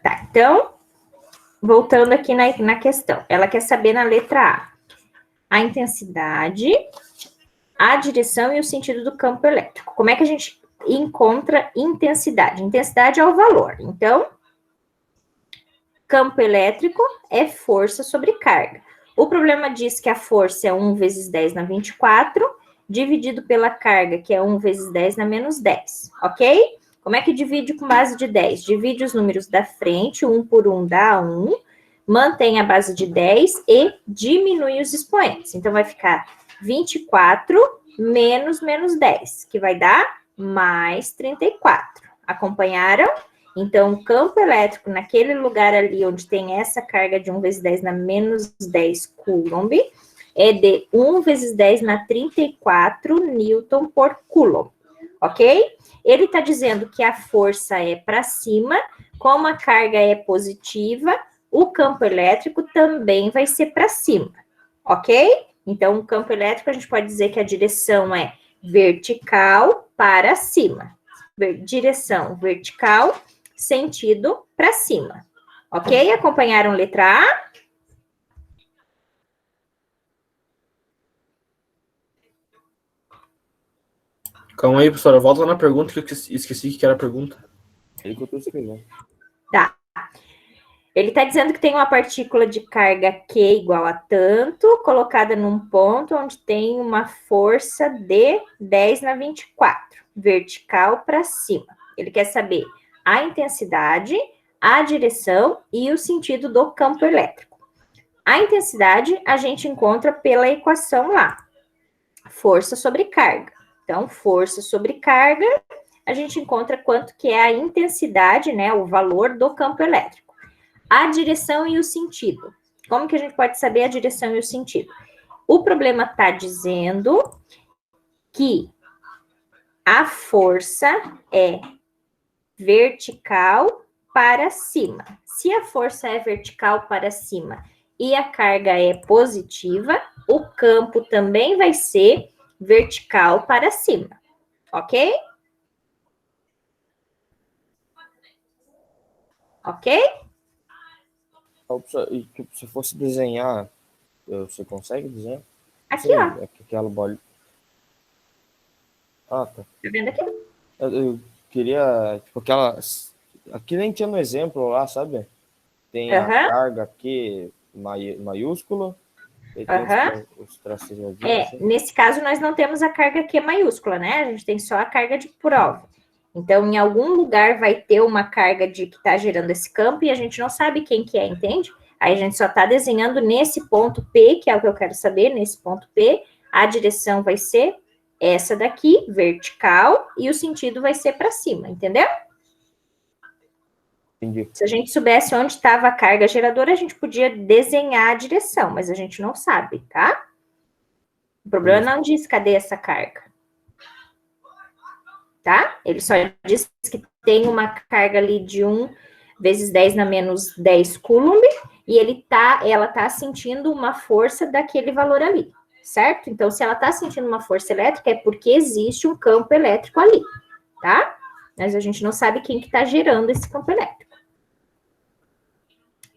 Tá, então, voltando aqui na questão. Ela quer saber na letra A intensidade, a direção e o sentido do campo elétrico. Como é que a gente encontra intensidade? Intensidade é o valor. Então, campo elétrico é força sobre carga. O problema diz que a força é 1 vezes 10 na 24, dividido pela carga, que é 1 vezes 10 na menos 10, ok? Como é que divide com base de 10? Divide os números da frente, 1 por 1 dá 1, mantém a base de 10 e diminui os expoentes. Então, vai ficar 24 menos 10, que vai dar mais 34. Acompanharam? Então, o campo elétrico naquele lugar ali onde tem essa carga de 1 vezes 10 na menos 10 coulomb é de 1 vezes 10 na 34 newton por coulomb, ok? Ele está dizendo que a força é para cima, como a carga é positiva, o campo elétrico também vai ser para cima, ok? Então, o campo elétrico, a gente pode dizer que a direção é vertical para cima. Direção vertical, sentido para cima. Ok? Acompanharam letra A? Calma aí, professora. Volta lá na pergunta que eu esqueci que era a pergunta. Ele que eu tô escrevendo. Tá. Ele está dizendo que tem uma partícula de carga Q igual a tanto, colocada num ponto onde tem uma força de 10 na 24, vertical para cima. Ele quer saber a intensidade, a direção e o sentido do campo elétrico. A intensidade a gente encontra pela equação lá. Força sobre carga. Então, força sobre carga, a gente encontra quanto que é a intensidade, né, o valor do campo elétrico. A direção e o sentido. Como que a gente pode saber a direção e o sentido? O problema está dizendo que a força é vertical para cima. Se a força é vertical para cima e a carga é positiva, o campo também vai ser vertical para cima, ok? Ok? E, tipo, se fosse desenhar, você consegue desenhar? Aqui, Sim, ó. Aquela bola. Ah, tá. Tá vendo aqui? Eu queria, tipo, aquela. Aqui nem tinha no exemplo lá, sabe? Tem a carga aqui maiúscula. E tem os tracinhos assim. Nesse caso, nós não temos a carga Q maiúscula, né? A gente tem só a carga de prova. Então, em algum lugar vai ter uma carga que está gerando esse campo e a gente não sabe quem que é, entende? Aí a gente só está desenhando nesse ponto P, que é o que eu quero saber, nesse ponto P, a direção vai ser essa daqui, vertical, e o sentido vai ser para cima, entendeu? Entendi. Se a gente soubesse onde estava a carga geradora, a gente podia desenhar a direção, mas a gente não sabe, tá? O problema não diz cadê essa carga. Tá? Ele só diz que tem uma carga ali de 1 vezes 10 na menos 10 coulomb, e ela tá sentindo uma força daquele valor ali, certo? Então, se ela tá sentindo uma força elétrica, é porque existe um campo elétrico ali, tá? Mas a gente não sabe quem que tá gerando esse campo elétrico.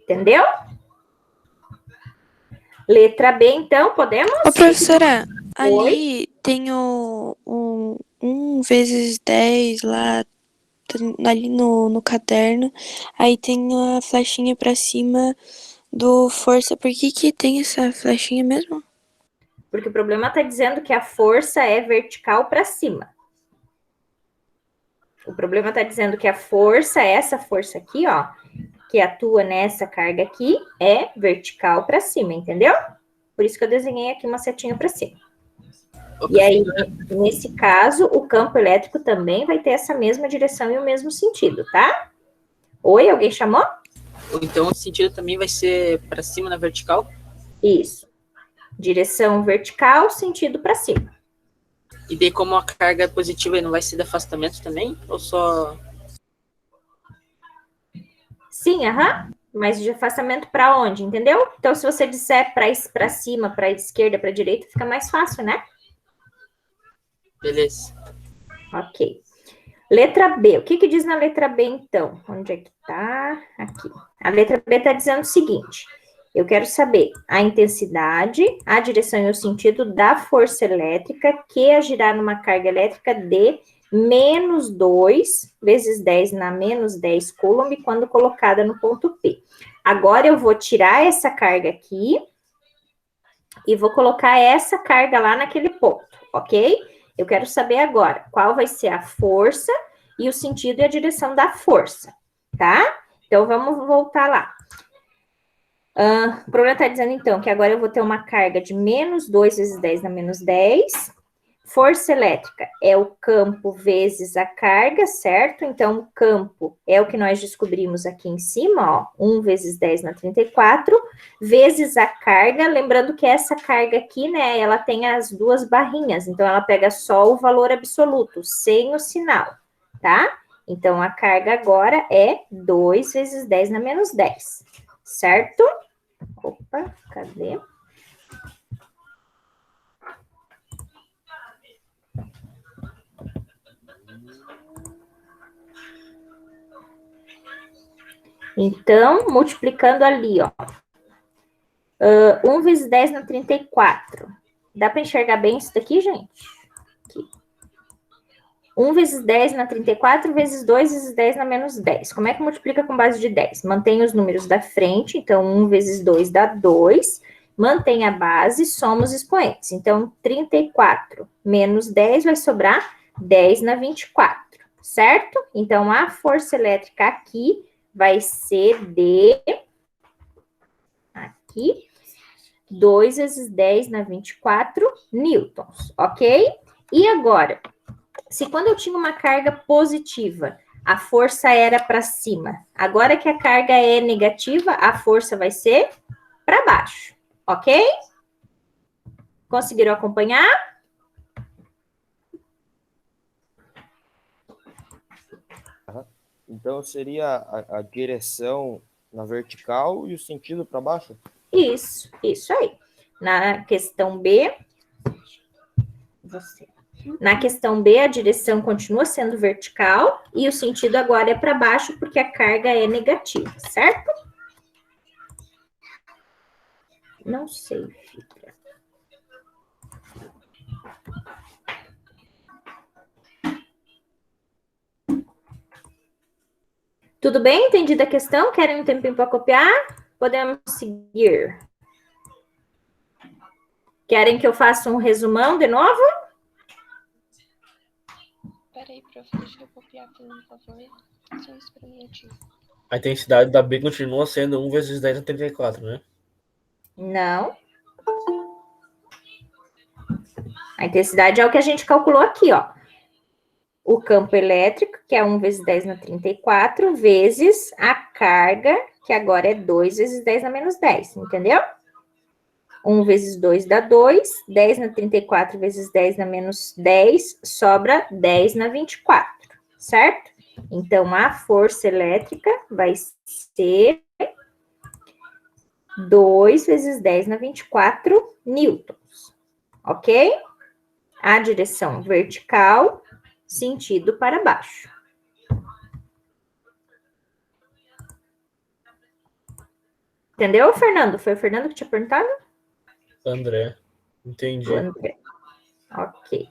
Entendeu? Letra B, então, podemos? Ô, professora, Oi? ali tem o 1 vezes 10 lá, ali no caderno. Aí tem a flechinha pra cima do força. Por que tem essa flechinha mesmo? Porque o problema está dizendo que a força é vertical para cima. O problema está dizendo que a força, essa força aqui, ó, que atua nessa carga aqui, é vertical para cima, entendeu? Por isso que eu desenhei aqui uma setinha para cima. E aí, nesse caso, o campo elétrico também vai ter essa mesma direção e o mesmo sentido, tá? Oi, alguém chamou? Então, o sentido também vai ser para cima na vertical? Isso. Direção vertical, sentido para cima. E daí, como a carga é positiva, não vai ser de afastamento também? Ou só... Sim, aham. Mas de afastamento para onde, entendeu? Então, se você disser para cima, para esquerda, para direita, fica mais fácil, né? Beleza. Ok. Letra B. O que diz na letra B, então? Onde é que tá? Aqui. A letra B está dizendo o seguinte. Eu quero saber a intensidade, a direção e o sentido da força elétrica que a girar numa carga elétrica de menos 2 vezes 10 na menos 10 coulomb quando colocada no ponto P. Agora, eu vou tirar essa carga aqui e vou colocar essa carga lá naquele ponto, ok? Eu quero saber agora qual vai ser a força e o sentido e a direção da força, tá? Então, vamos voltar lá. O problema está dizendo, então, que agora eu vou ter uma carga de menos 2 vezes 10 na menos 10. Força elétrica é o campo vezes a carga, certo? Então, o campo é o que nós descobrimos aqui em cima, ó, 1 vezes 10 na 34, vezes a carga. Lembrando que essa carga aqui, né, ela tem as duas barrinhas, então ela pega só o valor absoluto, sem o sinal, tá? Então, a carga agora é 2 vezes 10 na menos 10, certo? Opa, cadê? Então, multiplicando ali, ó. 1 vezes 10 na 34. Dá para enxergar bem isso daqui, gente? Aqui. 1 vezes 10 na 34 vezes 2 vezes 10 na menos 10. Como é que multiplica com base de 10? Mantém os números da frente, então 1 vezes 2 dá 2. Mantém a base, soma os expoentes. Então, 34 menos 10 vai sobrar 10 na 24, certo? Então, a força elétrica aqui vai ser de, aqui, 2 vezes 10 na 24 newtons, ok? E agora, se quando eu tinha uma carga positiva, a força era para cima, agora que a carga é negativa, a força vai ser para baixo, ok? Conseguiram acompanhar? Então seria a direção na vertical e o sentido para baixo? Isso aí. Na questão B, na questão B, a direção continua sendo vertical e o sentido agora é para baixo porque a carga é negativa, certo? Não sei, filha. Tudo bem? Entendida a questão? Querem um tempinho para copiar? Podemos seguir. Querem que eu faça um resumão de novo? Peraí, prof, deixa eu copiar aqui, por favor. Só um experimentinho. A intensidade da B continua sendo 1 vezes 10 na 34, né? Não. A intensidade é o que a gente calculou aqui, ó. O campo elétrico, que é 1 vezes 10 na 34, vezes a carga, que agora é 2 vezes 10 na menos 10, entendeu? 1 vezes 2 dá 2, 10 na 34 vezes 10 na menos 10, sobra 10 na 24, certo? Então, a força elétrica vai ser 2 vezes 10 na 24 newtons, ok? A direção vertical, sentido para baixo. Entendeu, Fernando? Foi o Fernando que tinha perguntado? André, entendi. O André. Ok.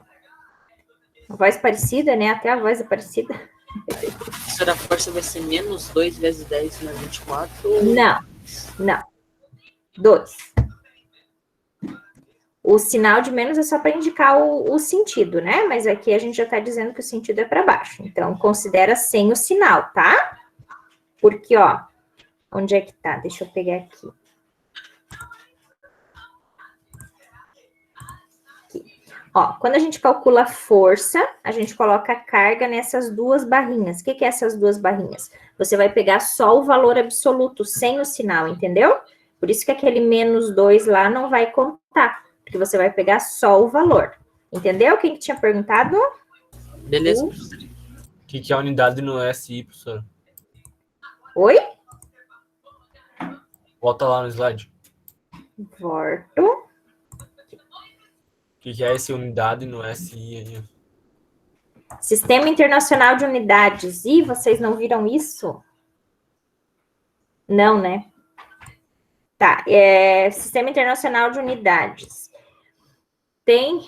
A voz parecida, né? Até a voz é parecida. Professora, a força vai ser menos 2 vezes 10 na 24? Não. 2. O sinal de menos é só para indicar o sentido, né? Mas aqui a gente já está dizendo que o sentido é para baixo. Então, considera sem o sinal, tá? Porque, ó, onde é que tá? Deixa eu pegar aqui. Ó, quando a gente calcula força, a gente coloca a carga nessas duas barrinhas. O que que é essas duas barrinhas? Você vai pegar só o valor absoluto, sem o sinal, entendeu? Por isso que aquele menos 2 lá não vai contar, porque você vai pegar só o valor. Entendeu? Quem que tinha perguntado? Beleza. O que é a unidade no SI, professor? Oi? Volta lá no slide. Volto. O que é essa unidade no SI aí? Sistema Internacional de Unidades. Ih, vocês não viram isso? Não, né? Tá, Sistema Internacional de Unidades. Tem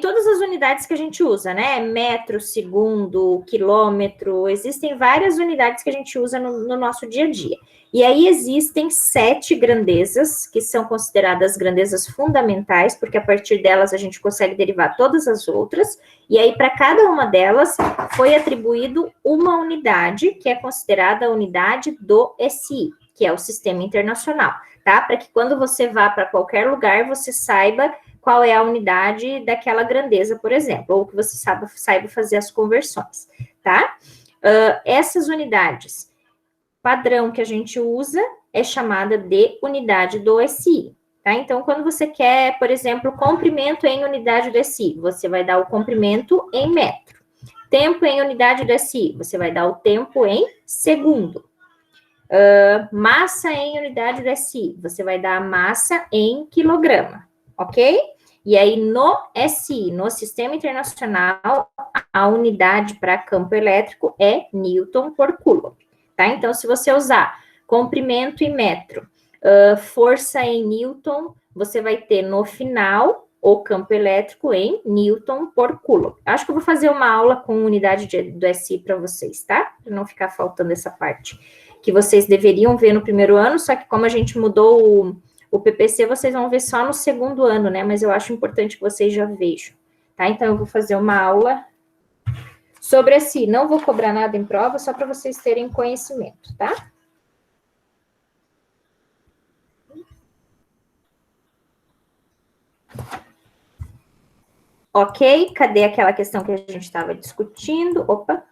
todas as unidades que a gente usa, né? Metro, segundo, quilômetro. Existem várias unidades que a gente usa no nosso dia a dia. E aí existem 7 grandezas, que são consideradas grandezas fundamentais, porque a partir delas a gente consegue derivar todas as outras. E aí, para cada uma delas, foi atribuído uma unidade, que é considerada a unidade do SI, que é o Sistema Internacional, tá? Para que quando você vá para qualquer lugar, você saiba qual é a unidade daquela grandeza, por exemplo, ou que você saiba fazer as conversões, tá? Essas unidades padrão que a gente usa é chamada de unidade do SI, tá? Então, quando você quer, por exemplo, comprimento em unidade do SI, você vai dar o comprimento em metro. Tempo em unidade do SI, você vai dar o tempo em segundo. Massa em unidade do SI, você vai dar a massa em quilograma, ok? E aí, no SI, no Sistema Internacional, a unidade para campo elétrico é Newton por Coulomb, tá? Então, se você usar comprimento em metro, força em Newton, você vai ter no final o campo elétrico em Newton por Coulomb. Acho que eu vou fazer uma aula com unidade do SI para vocês, tá? Para não ficar faltando essa parte que vocês deveriam ver no primeiro ano, só que como a gente mudou o PPC, vocês vão ver só no segundo ano, né? Mas eu acho importante que vocês já vejam, tá? Então, eu vou fazer uma aula Sobre esse, não vou cobrar nada em prova, só para vocês terem conhecimento, tá? Ok, cadê aquela questão que a gente estava discutindo? Opa.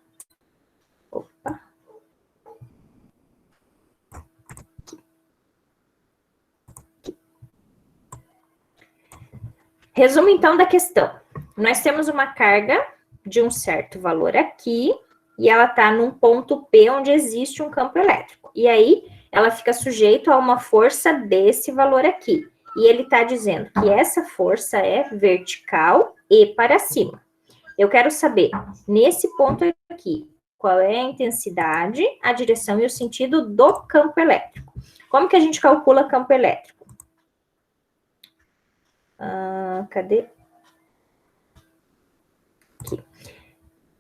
Resumo, então, da questão. Nós temos uma carga de um certo valor aqui, e ela está num ponto P, onde existe um campo elétrico. E aí, ela fica sujeita a uma força desse valor aqui. E ele está dizendo que essa força é vertical e para cima. Eu quero saber, nesse ponto aqui, qual é a intensidade, a direção e o sentido do campo elétrico. Como que a gente calcula campo elétrico? Cadê? Aqui.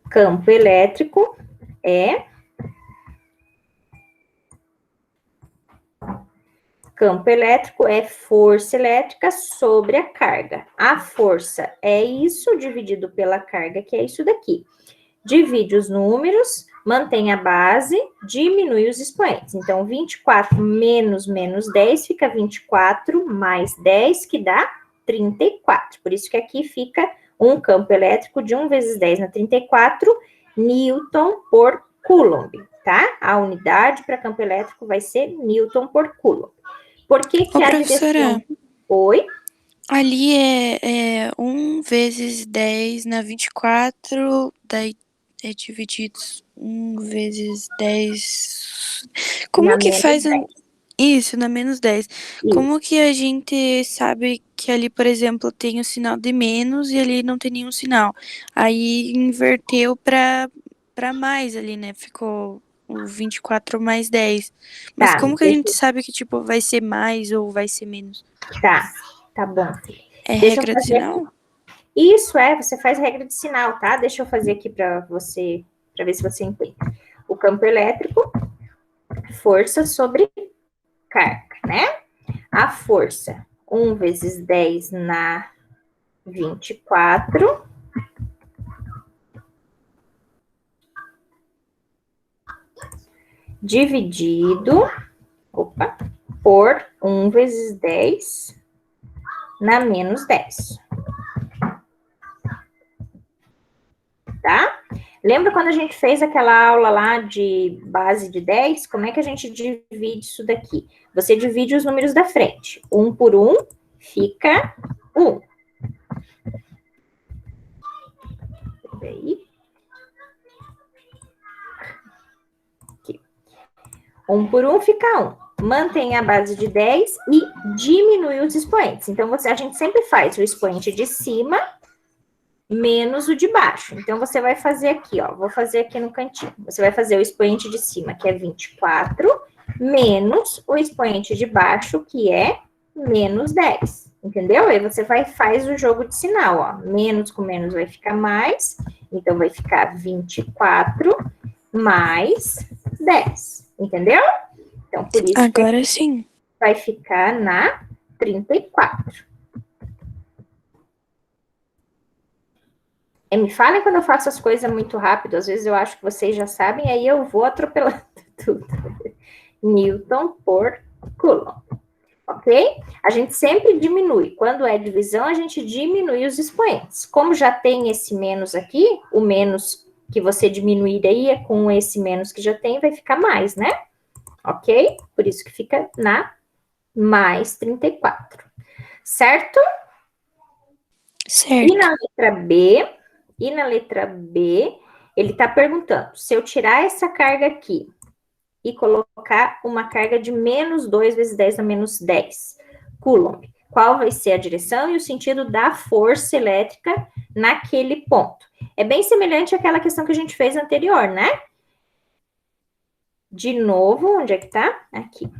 Campo elétrico é... Campo elétrico é força elétrica sobre a carga. A força é isso dividido pela carga, que é isso daqui. Divide os números, mantém a base, diminui os expoentes. Então, 24 menos 10 fica 24 mais 10, que dá 34. Por isso que aqui fica um campo elétrico de 1 vezes 10 na 34, Newton por Coulomb, tá? A unidade para campo elétrico vai ser Newton por Coulomb. Por que que a direção... Oi? Ali é 1 vezes 10 na 24, daí é dividido 1 vezes 10... Como que faz... Isso, na menos 10. Isso. Como que a gente sabe que ali, por exemplo, tem o sinal de menos e ali não tem nenhum sinal? Aí inverteu para mais ali, né? Ficou o 24 mais 10. Mas como que a gente sabe que, tipo, vai ser mais ou vai ser menos? Tá bom. É regra de sinal? Isso, você faz regra de sinal, tá? Deixa eu fazer aqui para você, para ver se você entende. O campo elétrico, força sobre carga, né? A força, 1 vezes 10 na 24. Dividido, por 1 vezes 10 na menos 10. Tá? Lembra quando a gente fez aquela aula lá de base de 10? Como é que a gente divide isso daqui? Você divide os números da frente. 1 por 1 fica 1. Peraí. Aqui. 1 por 1 fica 1. Mantém a base de 10 e diminui os expoentes. Então, a gente sempre faz o expoente de cima menos o de baixo. Então, você vai fazer aqui, ó. Vou fazer aqui no cantinho. Você vai fazer o expoente de cima, que é 24, menos o expoente de baixo, que é menos 10. Entendeu? Aí você faz o jogo de sinal, ó. Menos com menos vai ficar mais. Então, vai ficar 24 mais 10. Entendeu? Então, por isso agora sim. Vai ficar na 34. Me falem quando eu faço as coisas muito rápido. Às vezes eu acho que vocês já sabem, aí eu vou atropelando tudo. Newton por Coulomb. Ok? A gente sempre diminui. Quando é divisão, a gente diminui os expoentes. Como já tem esse menos aqui, o menos que você diminuir aí é com esse menos que já tem, vai ficar mais, né? Ok? Por isso que fica na mais 34. Certo? Certo. E na letra B, ele está perguntando, se eu tirar essa carga aqui e colocar uma carga de menos 2 vezes 10 na menos 10 Coulomb, qual vai ser a direção e o sentido da força elétrica naquele ponto? É bem semelhante àquela questão que a gente fez anterior, né? De novo, onde é que tá? Aqui.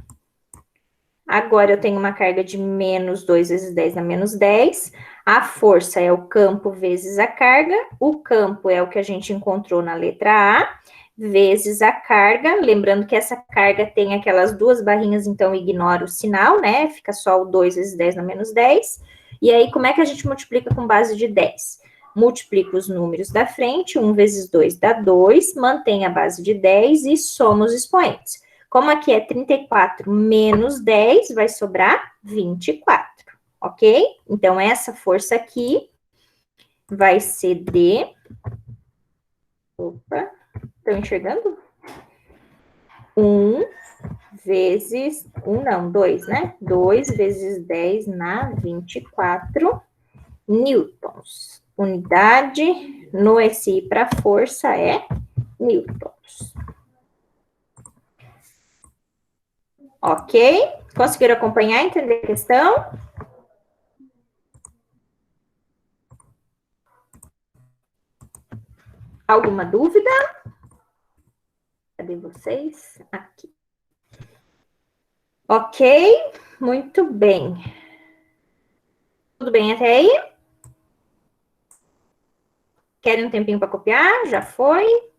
Agora eu tenho uma carga de menos 2 vezes 10 na menos 10. A força é o campo vezes a carga. O campo é o que a gente encontrou na letra A, vezes a carga. Lembrando que essa carga tem aquelas duas barrinhas, então ignora o sinal, né? Fica só o 2 vezes 10 na menos 10. E aí, como é que a gente multiplica com base de 10? multiplico os números da frente, 1 vezes 2 dá 2, mantenho a base de 10 e somo os expoentes. Como aqui é 34 menos 10, vai sobrar 24, ok? Então, essa força aqui vai ser de... Opa, estão enxergando? 1 vezes... 1 não, 2, né? 2 vezes 10 na 24 newtons. Unidade no SI para força é newtons. Ok? Conseguiram acompanhar, entender a questão? Alguma dúvida? Cadê vocês? Aqui. Ok? Muito bem. Tudo bem até aí? Querem um tempinho para copiar? Já foi?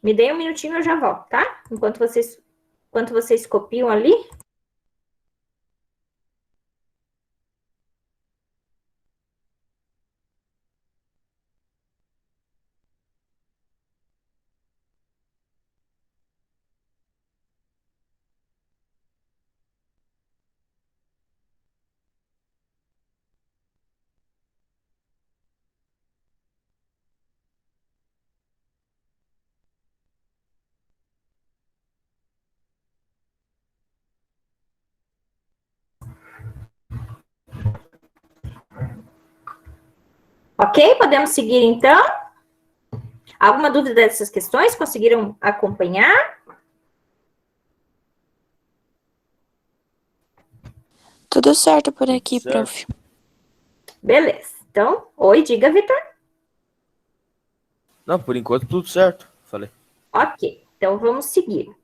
Me dê um minutinho, eu já volto, tá? Enquanto vocês copiam ali. Ok? Podemos seguir, então? Alguma dúvida dessas questões? Conseguiram acompanhar? Tudo certo por aqui, Certo. prof. Beleza. Então, oi, diga, Vitor. Não, por enquanto tudo certo. Falei. Ok, então vamos seguir.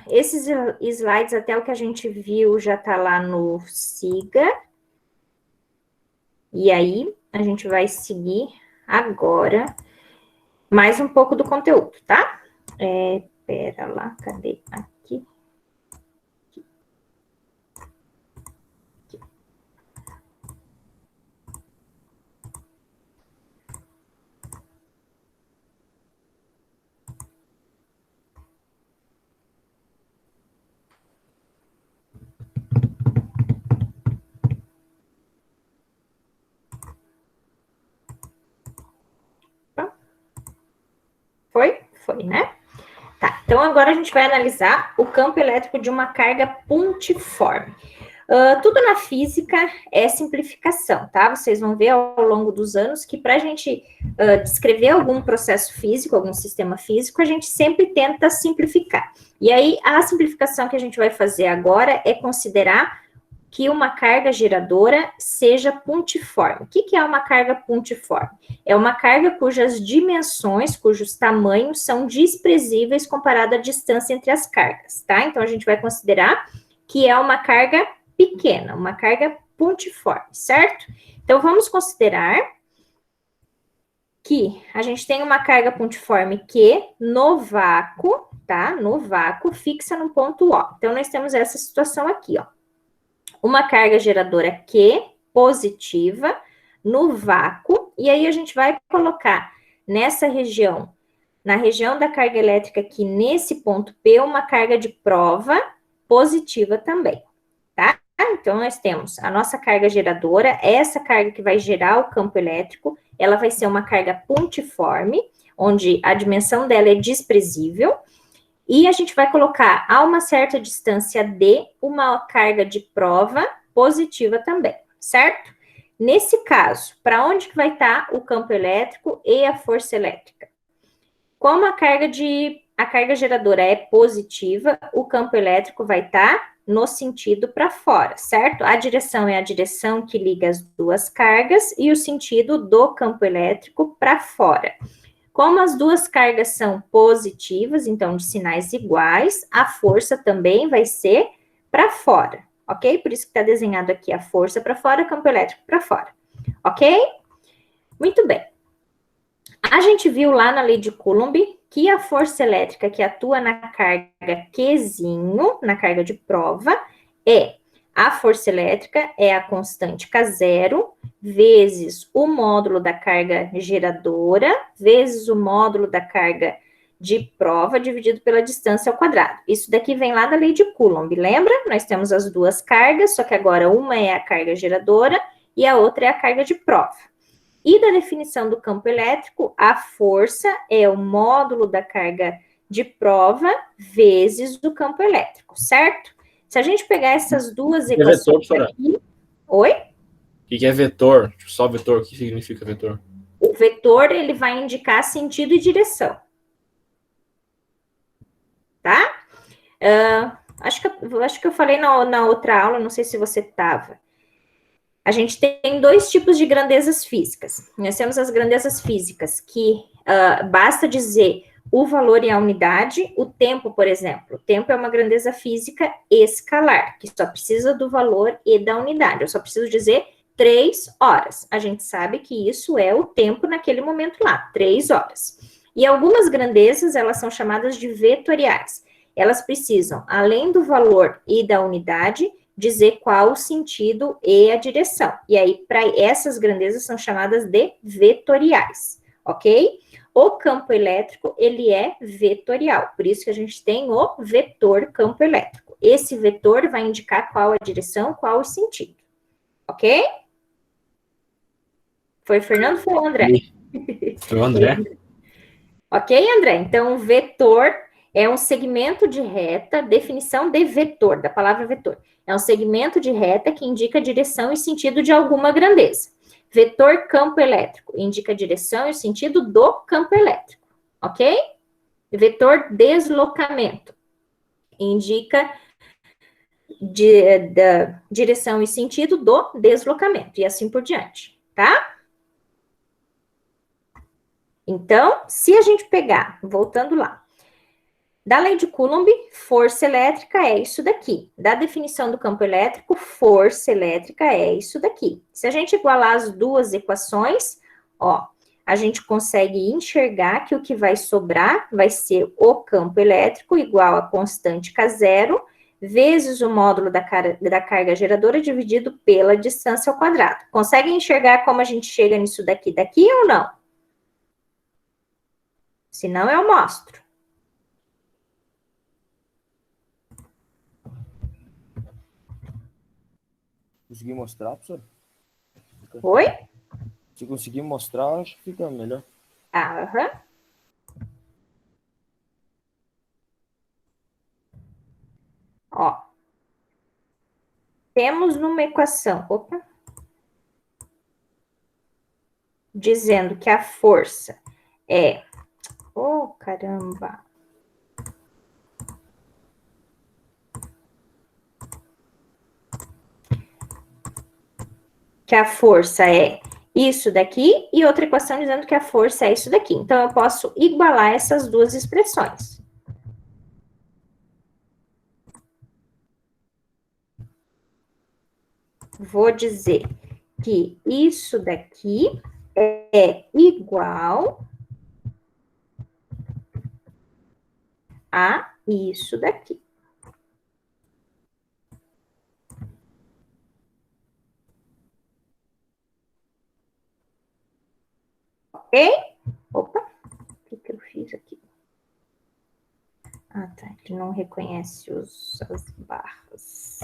Esses slides, até o que a gente viu, já está lá no Siga. E aí, a gente vai seguir agora mais um pouco do conteúdo, tá? Pera lá, cadê? Aqui. Foi? Foi, né? Tá, então agora a gente vai analisar o campo elétrico de uma carga pontiforme. Tudo na física é simplificação, tá? Vocês vão ver ao longo dos anos que para a gente descrever algum processo físico, algum sistema físico, a gente sempre tenta simplificar. E aí, a simplificação que a gente vai fazer agora é considerar que uma carga geradora seja pontiforme. O que é uma carga pontiforme? É uma carga cujas dimensões, cujos tamanhos são desprezíveis comparado à distância entre as cargas, tá? Então, a gente vai considerar que é uma carga pequena, uma carga pontiforme, certo? Então, vamos considerar que a gente tem uma carga pontiforme que, no vácuo, tá? No vácuo, fixa no ponto O. Então, nós temos essa situação aqui, ó. Uma carga geradora Q positiva no vácuo, e aí a gente vai colocar nessa região, na região da carga elétrica aqui, nesse ponto P, uma carga de prova positiva também, tá? Então, nós temos a nossa carga geradora, essa carga que vai gerar o campo elétrico, ela vai ser uma carga pontiforme, onde a dimensão dela é desprezível, e a gente vai colocar a uma certa distância D uma carga de prova positiva também, certo? Nesse caso, para onde que vai estar o campo elétrico e a força elétrica? Como a carga geradora é positiva, o campo elétrico vai estar no sentido para fora, certo? A direção é a direção que liga as duas cargas e o sentido do campo elétrico para fora. Como as duas cargas são positivas, então de sinais iguais, a força também vai ser para fora, ok? Por isso que está desenhado aqui a força para fora, campo elétrico para fora, ok? Muito bem. A gente viu lá na lei de Coulomb que a força elétrica que atua na carga Qzinho, na carga de prova, a força elétrica é a constante K0 vezes o módulo da carga geradora vezes o módulo da carga de prova dividido pela distância ao quadrado. Isso daqui vem lá da lei de Coulomb, lembra? Nós temos as duas cargas, só que agora uma é a carga geradora e a outra é a carga de prova. E da definição do campo elétrico, a força é o módulo da carga de prova vezes o campo elétrico, certo? Se a gente pegar essas duas equações aqui... Oi? O que é vetor? Só vetor, o que significa vetor? O vetor, ele vai indicar sentido e direção. Tá? Acho que eu falei na outra aula, não sei se você estava. A gente tem dois tipos de grandezas físicas. Nós temos as grandezas físicas, que basta dizer o valor e a unidade. O tempo, por exemplo. O tempo é uma grandeza física escalar, que só precisa do valor e da unidade. Eu só preciso dizer 3 horas. A gente sabe que isso é o tempo naquele momento lá, 3 horas. E algumas grandezas, elas são chamadas de vetoriais. Elas precisam, além do valor e da unidade, dizer qual o sentido e a direção. E aí, para essas grandezas, são chamadas de vetoriais, ok? O campo elétrico, ele é vetorial, por isso que a gente tem o vetor campo elétrico. Esse vetor vai indicar qual a direção, qual o sentido, ok? Foi o Fernando ou foi o André? Foi o André. Ok, André? Então, o vetor é um segmento de reta, definição de vetor, da palavra vetor. É um segmento de reta que indica a direção e sentido de alguma grandeza. Vetor campo elétrico indica a direção e o sentido do campo elétrico, ok? Vetor deslocamento indica da direção e sentido do deslocamento, e assim por diante, tá? Então, se a gente pegar, voltando lá, da lei de Coulomb, força elétrica é isso daqui. Da definição do campo elétrico, força elétrica é isso daqui. Se a gente igualar as duas equações, ó, a gente consegue enxergar que o que vai sobrar vai ser o campo elétrico igual a constante K0 vezes o módulo da carga geradora dividido pela distância ao quadrado. Consegue enxergar como a gente chega nisso daqui ou não? Se não, eu mostro. Conseguir mostrar, professor? Oi? Se conseguir mostrar, acho que fica melhor. Aham. Ó. Temos numa equação, dizendo que a força é... Oh, caramba! Que a força é isso daqui, e outra equação dizendo que a força é isso daqui. Então, eu posso igualar essas duas expressões. Vou dizer que isso daqui é igual a isso daqui. Ok? Opa, o que eu fiz aqui? Ah, tá, ele não reconhece as barras.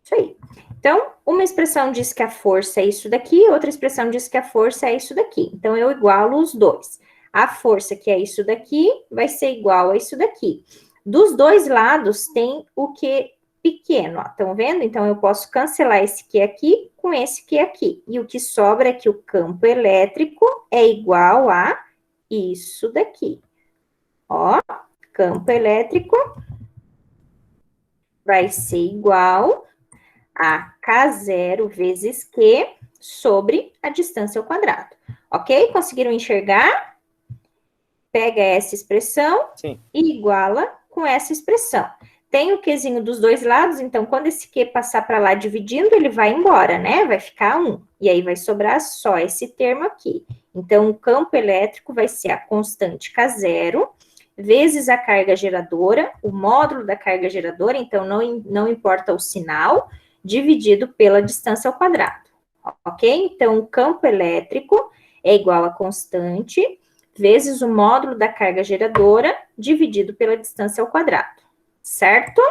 Isso aí. Então, uma expressão diz que a força é isso daqui, outra expressão diz que a força é isso daqui. Então, eu igualo os dois. A força, que é isso daqui, vai ser igual a isso daqui. Dos dois lados, tem o Q pequeno, ó. Estão vendo? Então, eu posso cancelar esse Q aqui com esse Q aqui. E o que sobra é que o campo elétrico é igual a isso daqui. Ó, campo elétrico vai ser igual a K0 vezes Q sobre a distância ao quadrado. Ok? Conseguiram enxergar? pega essa expressão Sim. e iguala com essa expressão. Tem o Qzinho dos dois lados, então quando esse Q passar para lá dividindo, ele vai embora, né? Vai ficar 1. E aí vai sobrar só esse termo aqui. Então, o campo elétrico vai ser a constante K0 vezes a carga geradora, o módulo da carga geradora, então não importa o sinal, dividido pela distância ao quadrado. Ok? Então, o campo elétrico é igual a constante vezes o módulo da carga geradora dividido pela distância ao quadrado. Certo?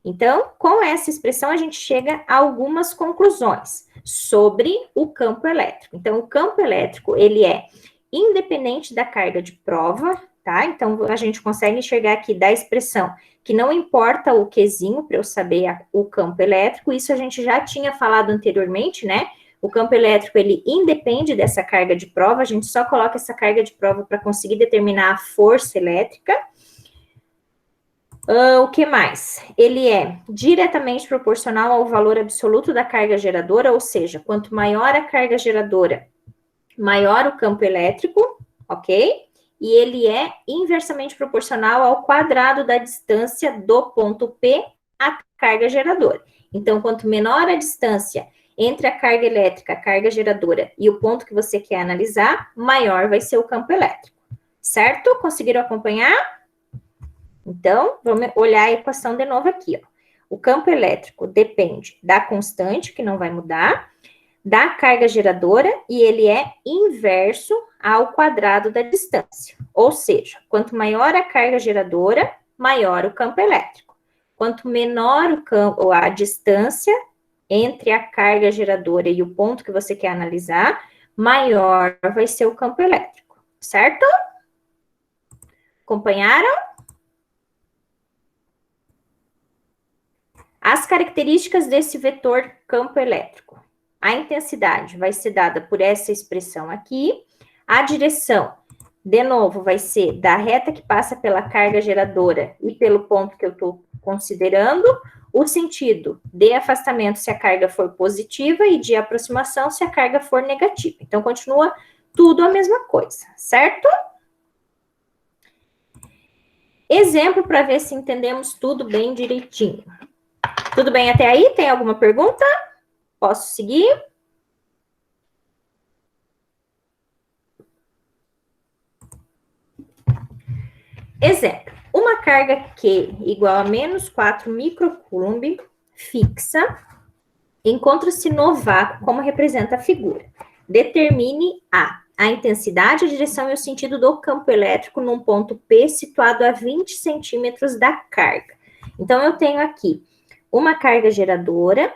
Então, com essa expressão, a gente chega a algumas conclusões sobre o campo elétrico. Então, o campo elétrico, ele é independente da carga de prova, tá? Então, a gente consegue enxergar aqui da expressão que não importa o Qzinho para eu saber o campo elétrico, isso a gente já tinha falado anteriormente, né? O campo elétrico, ele independe dessa carga de prova, a gente só coloca essa carga de prova para conseguir determinar a força elétrica. O que mais? Ele é diretamente proporcional ao valor absoluto da carga geradora, ou seja, quanto maior a carga geradora, maior o campo elétrico, ok? E ele é inversamente proporcional ao quadrado da distância do ponto P à carga geradora. Então, quanto menor a distância entre a carga elétrica, a carga geradora e o ponto que você quer analisar, maior vai ser o campo elétrico. Certo? Conseguiram acompanhar? Então, vamos olhar a equação de novo aqui, ó. O campo elétrico depende da constante, que não vai mudar, da carga geradora, e ele é inverso ao quadrado da distância. Ou seja, quanto maior a carga geradora, maior o campo elétrico. Quanto menor o campo, a distância entre a carga geradora e o ponto que você quer analisar, maior vai ser o campo elétrico. Certo? Acompanharam? As características desse vetor campo elétrico. A intensidade vai ser dada por essa expressão aqui. A direção, de novo, vai ser da reta que passa pela carga geradora e pelo ponto que eu estou considerando. O sentido de afastamento se a carga for positiva e de aproximação se a carga for negativa. Então, continua tudo a mesma coisa, certo? Exemplo para ver se entendemos tudo bem direitinho. Tudo bem até aí? Tem alguma pergunta? Posso seguir? Exemplo. Uma carga Q igual a menos 4 microcoulomb fixa encontra-se no vácuo, como representa a figura. Determine a intensidade, a direção e o sentido do campo elétrico num ponto P situado a 20 centímetros da carga. Então, eu tenho aqui uma carga geradora,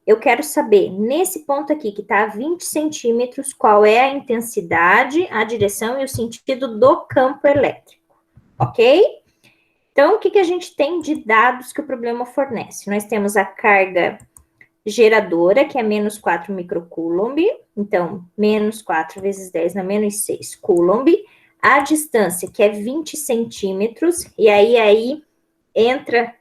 eu quero saber, nesse ponto aqui, que está a 20 centímetros, qual é a intensidade, a direção e o sentido do campo elétrico, ok? Então, o que a gente tem de dados que o problema fornece? Nós temos a carga geradora, que é menos 4 microcoulomb, então, menos 4 vezes 10 na menos 6 coulomb, a distância, que é 20 centímetros, e aí entra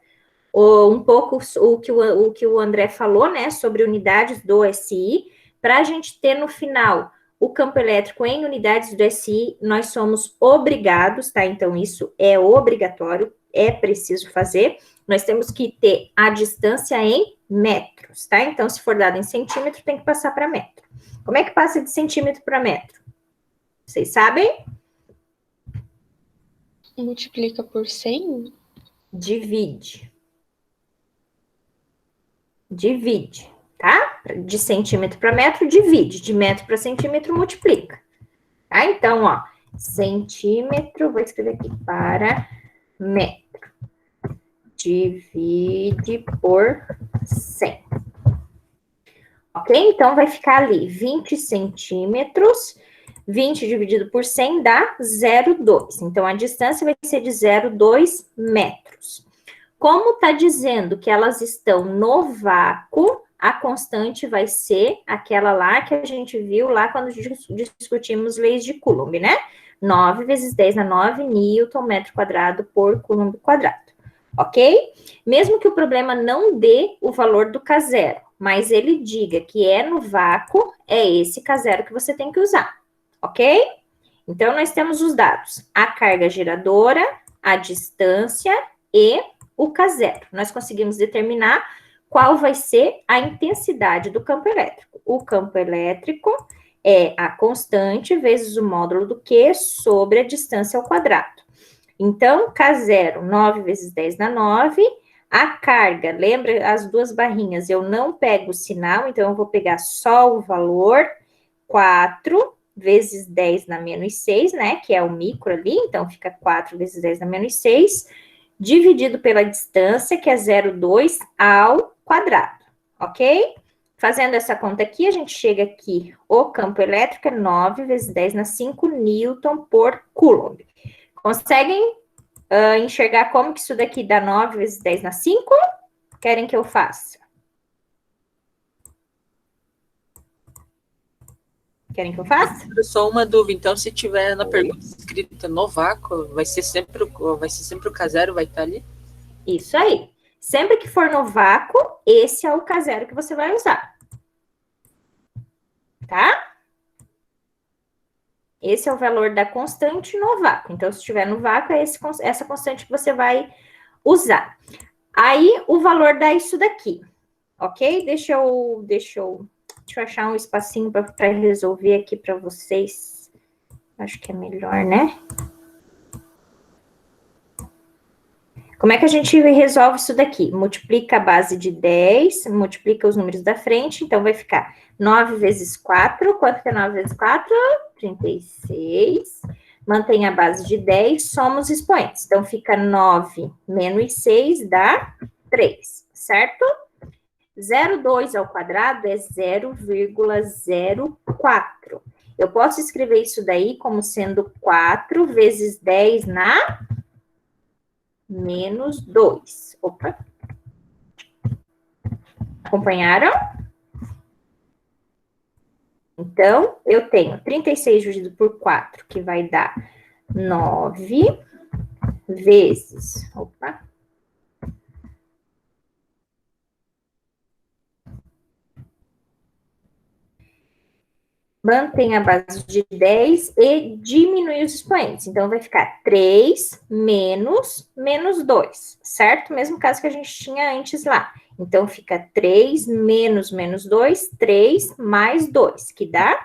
um pouco o que o André falou, né, sobre unidades do SI, para a gente ter no final o campo elétrico em unidades do SI, nós somos obrigados, tá? Então, isso é obrigatório, é preciso fazer. Nós temos que ter a distância em metros, tá? Então, se for dado em centímetro, tem que passar para metro. Como é que passa de centímetro para metro? Vocês sabem? Multiplica por 100? Divide, tá? De centímetro para metro, divide. De metro para centímetro, multiplica. Tá? Então, ó, centímetro, vou escrever aqui, para metro. Divide por 100. Ok? Então, vai ficar ali 20 centímetros. 20 dividido por 100 dá 0,2. Então, a distância vai ser de 0,2 metros. Como está dizendo que elas estão no vácuo, a constante vai ser aquela lá que a gente viu lá quando discutimos leis de Coulomb, né? 9 vezes 10 na 9 Newton metro quadrado por Coulomb quadrado, ok? Mesmo que o problema não dê o valor do K0, mas ele diga que é no vácuo, é esse K0 que você tem que usar, ok? Então, nós temos os dados, a carga geradora, a distância e o K0. Nós conseguimos determinar qual vai ser a intensidade do campo elétrico. O campo elétrico é a constante vezes o módulo do Q sobre a distância ao quadrado. Então, K0, 9 vezes 10 na 9. A carga, lembra as duas barrinhas, eu não pego o sinal, então eu vou pegar só o valor, 4 vezes 10 na menos 6, né, que é o micro ali, então fica 4 vezes 10 na menos 6, dividido pela distância, que é 0,2 ao quadrado, ok? Fazendo essa conta aqui, a gente chega aqui, o campo elétrico é 9 vezes 10 na 5 Newton por Coulomb. Conseguem enxergar como que isso daqui dá 9 vezes 10 na 5? Querem que eu faça? Querem que eu faça? Só uma dúvida, então, se tiver na pergunta escrita no vácuo, vai ser sempre o K0, vai estar ali? Isso aí. Sempre que for no vácuo, esse é o K0 que você vai usar. Tá? Esse é o valor da constante no vácuo. Então, se estiver no vácuo, é essa constante que você vai usar. Aí, o valor dá isso daqui, ok? Deixa eu achar um espacinho para resolver aqui para vocês. Acho que é melhor, né? Como é que a gente resolve isso daqui? Multiplica a base de 10, multiplica os números da frente, então vai ficar 9 vezes 4. Quanto que é 9 vezes 4? 36. Mantém a base de 10, soma os expoentes. Então, fica 9 menos 6 dá 3, certo? 0,2 ao quadrado é 0,04. Eu posso escrever isso daí como sendo 4 vezes 10 na menos 2. Opa. Acompanharam? Então, eu tenho 36 dividido por 4, que vai dar 9 vezes... Opa. Mantém a base de 10 e diminui os expoentes. Então, vai ficar 3 menos 2, certo? Mesmo caso que a gente tinha antes lá. Então, fica 3 menos 2, 3 mais 2, que dá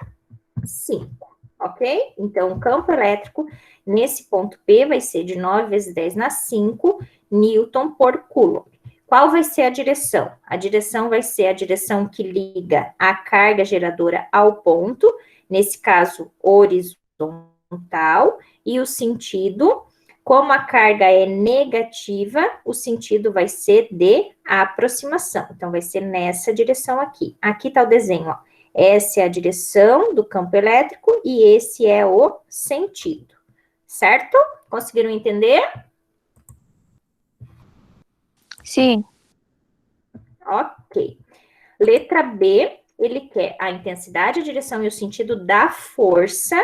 5, ok? Então, o campo elétrico, nesse ponto P, vai ser de 9 vezes 10 na 5 Newton por Coulomb. Qual vai ser a direção? A direção vai ser a direção que liga a carga geradora ao ponto, nesse caso, horizontal, e o sentido, como a carga é negativa, o sentido vai ser de aproximação. Então, vai ser nessa direção aqui. Aqui está o desenho, ó. Essa é a direção do campo elétrico e esse é o sentido, certo? Conseguiram entender? Sim. Ok. Letra B, ele quer a intensidade, a direção e o sentido da força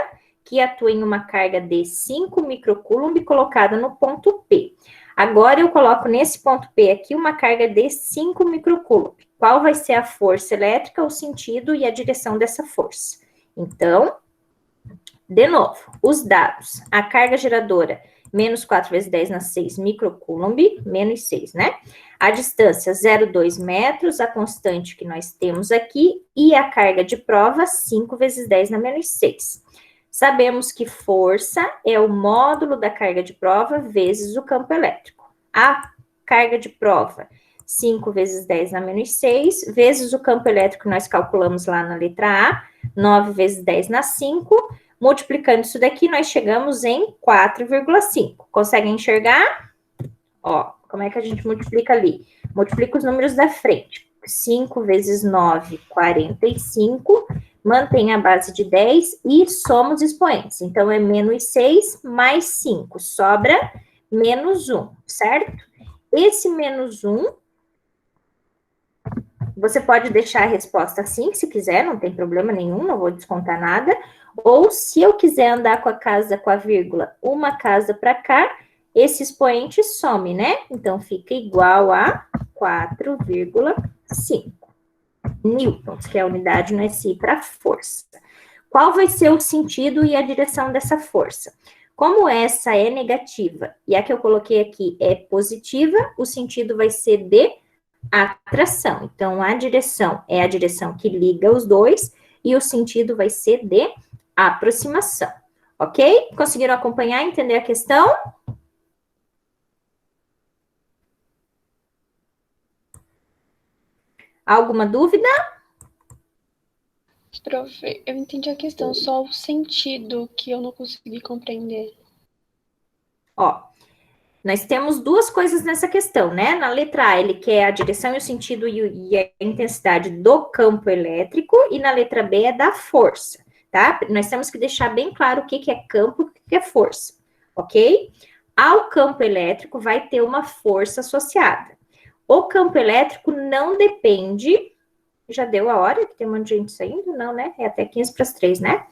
que atua em uma carga de 5 microcoulomb colocada no ponto P. Agora, eu coloco nesse ponto P aqui uma carga de 5 microcoulomb. Qual vai ser a força elétrica, o sentido e a direção dessa força? Então, de novo, os dados. A carga geradora, menos 4 vezes 10 na 6 microcoulomb, menos 6, né? A distância, 0,2 metros, a constante que nós temos aqui, e a carga de prova, 5 vezes 10 na menos 6. Sabemos que força é o módulo da carga de prova vezes o campo elétrico. A carga de prova, 5 vezes 10 na menos 6, vezes o campo elétrico que nós calculamos lá na letra A, 9 vezes 10 na 5, multiplicando isso daqui, nós chegamos em 4,5. Conseguem enxergar? Ó, como é que a gente multiplica ali? Multiplica os números da frente. 5 vezes 9, 45. Mantém a base de 10 e soma os expoentes. Então, é menos 6 mais 5. Sobra menos 1, certo? Esse menos 1, você pode deixar a resposta assim, se quiser, não tem problema nenhum, não vou descontar nada. Ou, se eu quiser andar com a casa com a vírgula, uma casa para cá, esse expoente some, né? Então, fica igual a 4,5 newtons, que é a unidade no SI para força. qual vai ser o sentido e a direção dessa força? Como essa é negativa e a que eu coloquei aqui é positiva, o sentido vai ser de atração. Então, a direção é a direção que liga os dois e o sentido vai ser de aproximação. Ok? Conseguiram acompanhar e entender a questão? Alguma dúvida? Prof, eu entendi a questão, só o sentido que eu não consegui compreender. Ó, nós temos duas coisas nessa questão, né? Na letra A, ele quer a direção e o sentido e a intensidade do campo elétrico, e na letra B é da força, tá? Nós temos que deixar bem claro o que é campo e o que é força, ok? Ao campo elétrico vai ter uma força associada. O campo elétrico não depende... Já deu a hora que tem um monte de gente saindo? Não, né? É até 15 para as 3, né?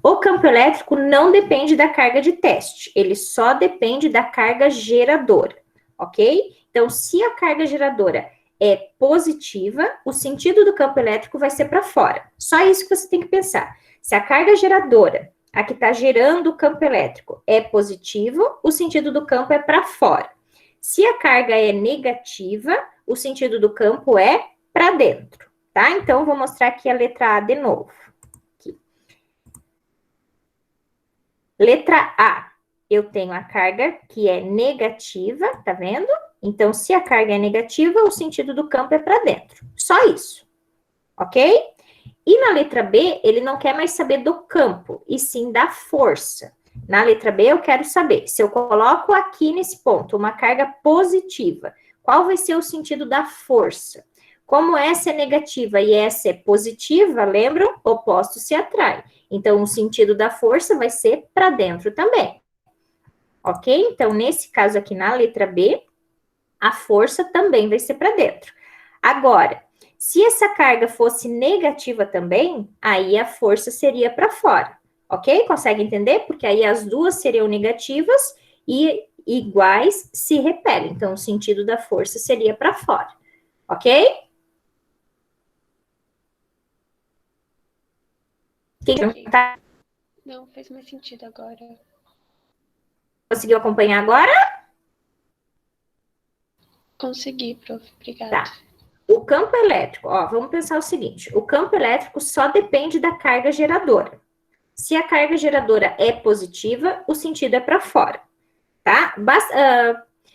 O campo elétrico não depende da carga de teste, ele só depende da carga geradora, ok? Então, se a carga geradora é positiva, o sentido do campo elétrico vai ser para fora. Só isso que você tem que pensar. Se a carga geradora, a que está gerando o campo elétrico, é positivo, o sentido do campo é para fora. Se a carga é negativa, o sentido do campo é para dentro, tá? Então, vou mostrar aqui a letra A de novo. Letra A, eu tenho a carga que é negativa, tá vendo? Então, se a carga é negativa, o sentido do campo é para dentro. Só isso, ok? E na letra B, ele não quer mais saber do campo, e sim da força. Na letra B, eu quero saber, se eu coloco aqui nesse ponto uma carga positiva, qual vai ser o sentido da força? Como essa é negativa e essa é positiva, lembram? Opostos se atraem. Então, o sentido da força vai ser para dentro também. Ok? Então, nesse caso aqui, na letra B, a força também vai ser para dentro. Agora, se essa carga fosse negativa também, aí a força seria para fora. Ok? Consegue entender? Porque aí as duas seriam negativas e iguais se repelem. Então, o sentido da força seria para fora. Ok? Não, fez mais sentido agora. Conseguiu acompanhar agora? Consegui, prof. Obrigada. Tá. O campo elétrico, ó, vamos pensar o seguinte, o campo elétrico só depende da carga geradora. Se a carga geradora é positiva, o sentido é para fora, tá?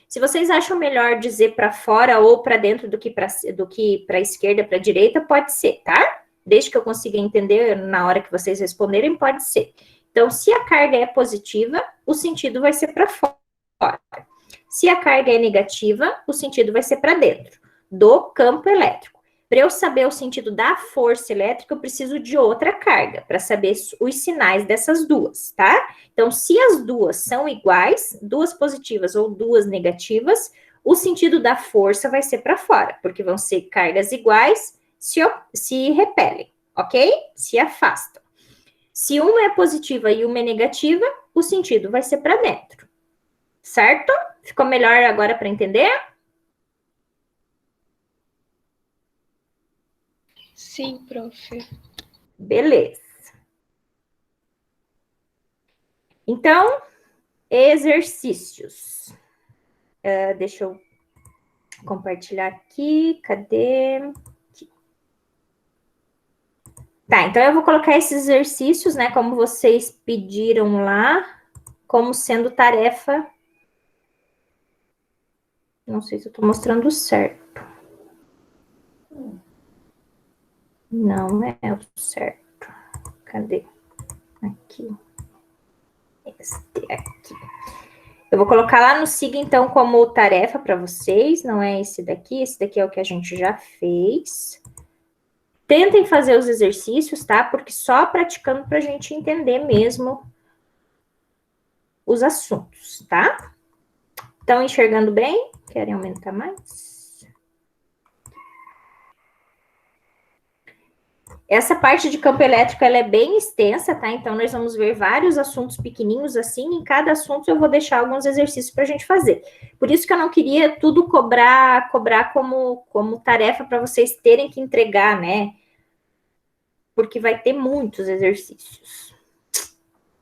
Se vocês acham melhor dizer para fora ou para dentro do que para a esquerda, para a direita, pode ser, tá? Desde que eu consiga entender na hora que vocês responderem, pode ser. Então, se a carga é positiva, o sentido vai ser para fora. Se a carga é negativa, o sentido vai ser para dentro do campo elétrico. Para eu saber o sentido da força elétrica, eu preciso de outra carga, para saber os sinais dessas duas, tá? Então, se as duas são iguais, duas positivas ou duas negativas, o sentido da força vai ser para fora, porque vão ser cargas iguais, se repelem, ok? Se afastam. Se uma é positiva e uma é negativa, o sentido vai ser para dentro. Certo? Ficou melhor agora para entender? Sim, prof. Beleza. Então, exercícios. Deixa eu compartilhar aqui. Cadê? Tá, então eu vou colocar esses exercícios, né, como vocês pediram lá, como sendo tarefa. Não sei se eu tô mostrando certo. Não é o certo. Cadê? Aqui. Este aqui. Eu vou colocar lá no SIG, então, como tarefa para vocês. Não é esse daqui é o que a gente já fez. Tentem fazer os exercícios, tá? Porque só praticando para a gente entender mesmo os assuntos, tá? Estão enxergando bem? Querem aumentar mais? Essa parte de campo elétrico, ela é bem extensa, tá? Então, nós vamos ver vários assuntos pequenininhos assim. Em cada assunto, eu vou deixar alguns exercícios para a gente fazer. Por isso que eu não queria tudo cobrar como tarefa para vocês terem que entregar, né? porque vai ter muitos exercícios.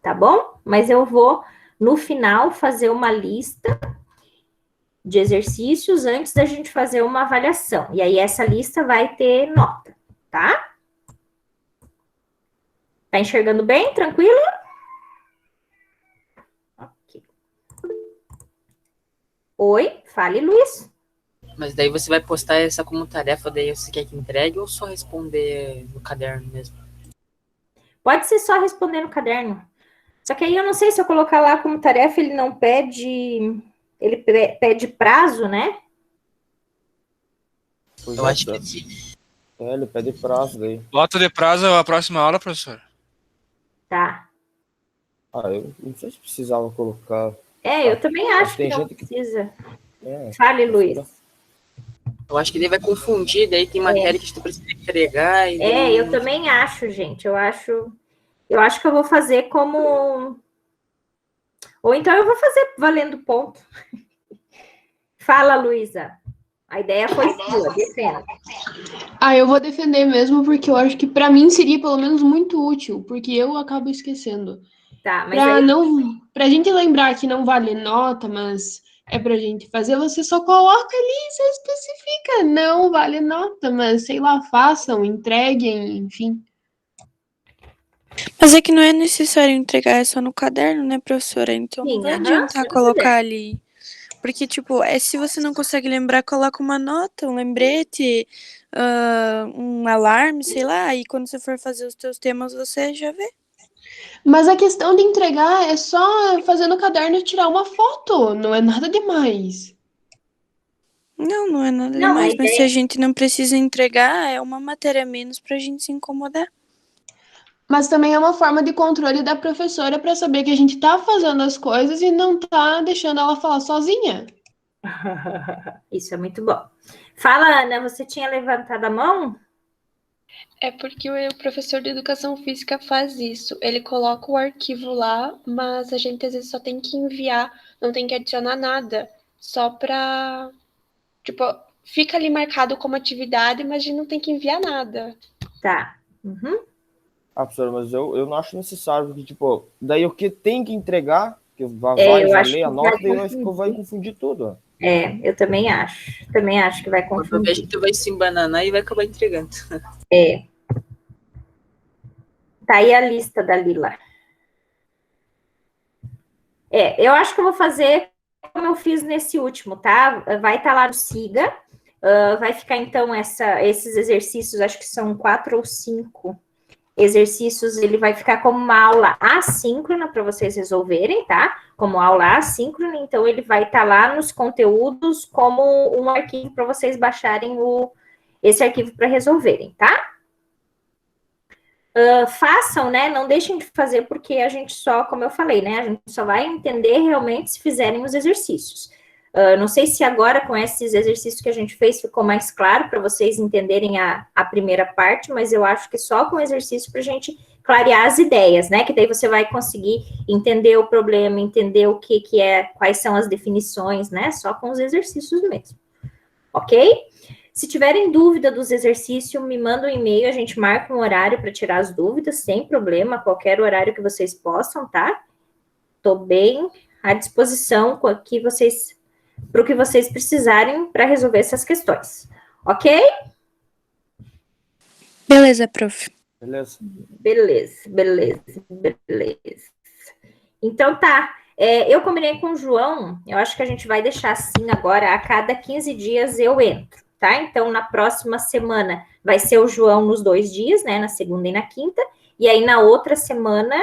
Tá bom? Mas eu vou, no final, fazer uma lista de exercícios antes da gente fazer uma avaliação. E aí, essa lista vai ter nota, tá? Tá enxergando bem? Tranquilo? Ok. Oi, fale, Luiz. Mas daí você vai postar essa como tarefa, daí você quer que entregue ou só responder no caderno mesmo? Pode ser só responder no caderno. Só que aí eu não sei se eu colocar lá como tarefa, ele não pede... Ele pede prazo, né? Eu acho que sim. Ele pede prazo daí. Bota de prazo a próxima aula, professor. Tá. Eu não sei se precisava colocar. Eu também acho que tem não gente que- precisa. Fale, Luiz. Eu acho que daí vai confundir, daí tem matéria que a gente precisa entregar. E daí... Eu também acho, gente. Eu acho que eu vou fazer como... Ou então eu vou fazer valendo ponto. Fala, Luísa. A ideia foi sua, defenda. Eu vou defender mesmo, porque eu acho que para mim seria pelo menos muito útil, porque eu acabo esquecendo. Tá, mas aí... Pra gente lembrar que não vale nota, mas é pra gente fazer, você só coloca ali, você especifica, não vale nota, mas sei lá, façam, entreguem, enfim. Mas é que não é necessário entregar, é só no caderno, né, professora? Então Sim, não vai aham, adiantar se colocar ali. Porque, tipo, se você não consegue lembrar, coloca uma nota, um lembrete, um alarme, sei lá, e quando você for fazer os teus temas, você já vê. Mas a questão de entregar é só fazer no caderno e tirar uma foto, não é nada demais. Não é nada Não, a demais, mas se ideia- a gente não precisa entregar, é uma matéria a menos pra gente se incomodar. Mas também é uma forma de controle da professora para saber que a gente tá fazendo as coisas e não tá deixando ela falar sozinha. Isso é muito bom. Fala, Ana, você tinha levantado a mão? É porque o professor de educação física faz isso. Ele coloca o arquivo lá, mas a gente às vezes só tem que enviar, não tem que adicionar nada. Só pra. Tipo, fica ali marcado como atividade, mas a gente não tem que enviar nada. Tá. Uhum. Professor, mas eu não acho necessário, porque, tipo, daí o que tem que entregar, que vai eu acho valer a que nota, vai daí vai confundir tudo. Eu também acho. Também acho que vai Quando a confundir. gente vai se embananar e vai acabar entregando. Tá aí a lista da Lila. Eu acho que eu vou fazer como eu fiz nesse último, tá? Vai estar lá no Siga. Vai ficar, então, esses exercícios, acho que são 4 ou 5 exercícios, ele vai ficar como uma aula assíncrona para vocês resolverem, tá? Como aula assíncrona, então ele vai estar lá nos conteúdos como um arquivo para vocês baixarem esse arquivo para resolverem, tá? Façam, né? Não deixem de fazer, porque a gente só, como eu falei, né? A gente só vai entender realmente se fizerem os exercícios. Não sei se agora, com esses exercícios que a gente fez, ficou mais claro para vocês entenderem a primeira parte, mas eu acho que só com o exercício para a gente clarear as ideias, né? Que daí você vai conseguir entender o problema, entender o que é, quais são as definições, né? Só com os exercícios mesmo. Ok? Se tiverem dúvida dos exercícios, me manda um e-mail, a gente marca um horário para tirar as dúvidas, sem problema, qualquer horário que vocês possam, tá? Estou bem à disposição com aqui vocês, para o que vocês precisarem para resolver essas questões. Ok? Beleza, prof. Beleza. Então tá. Eu combinei com o João, eu acho que a gente vai deixar assim agora, a cada 15 dias eu entro, tá? Então, na próxima semana vai ser o João nos 2 dias, né? Na segunda e na quinta. E aí, na outra semana...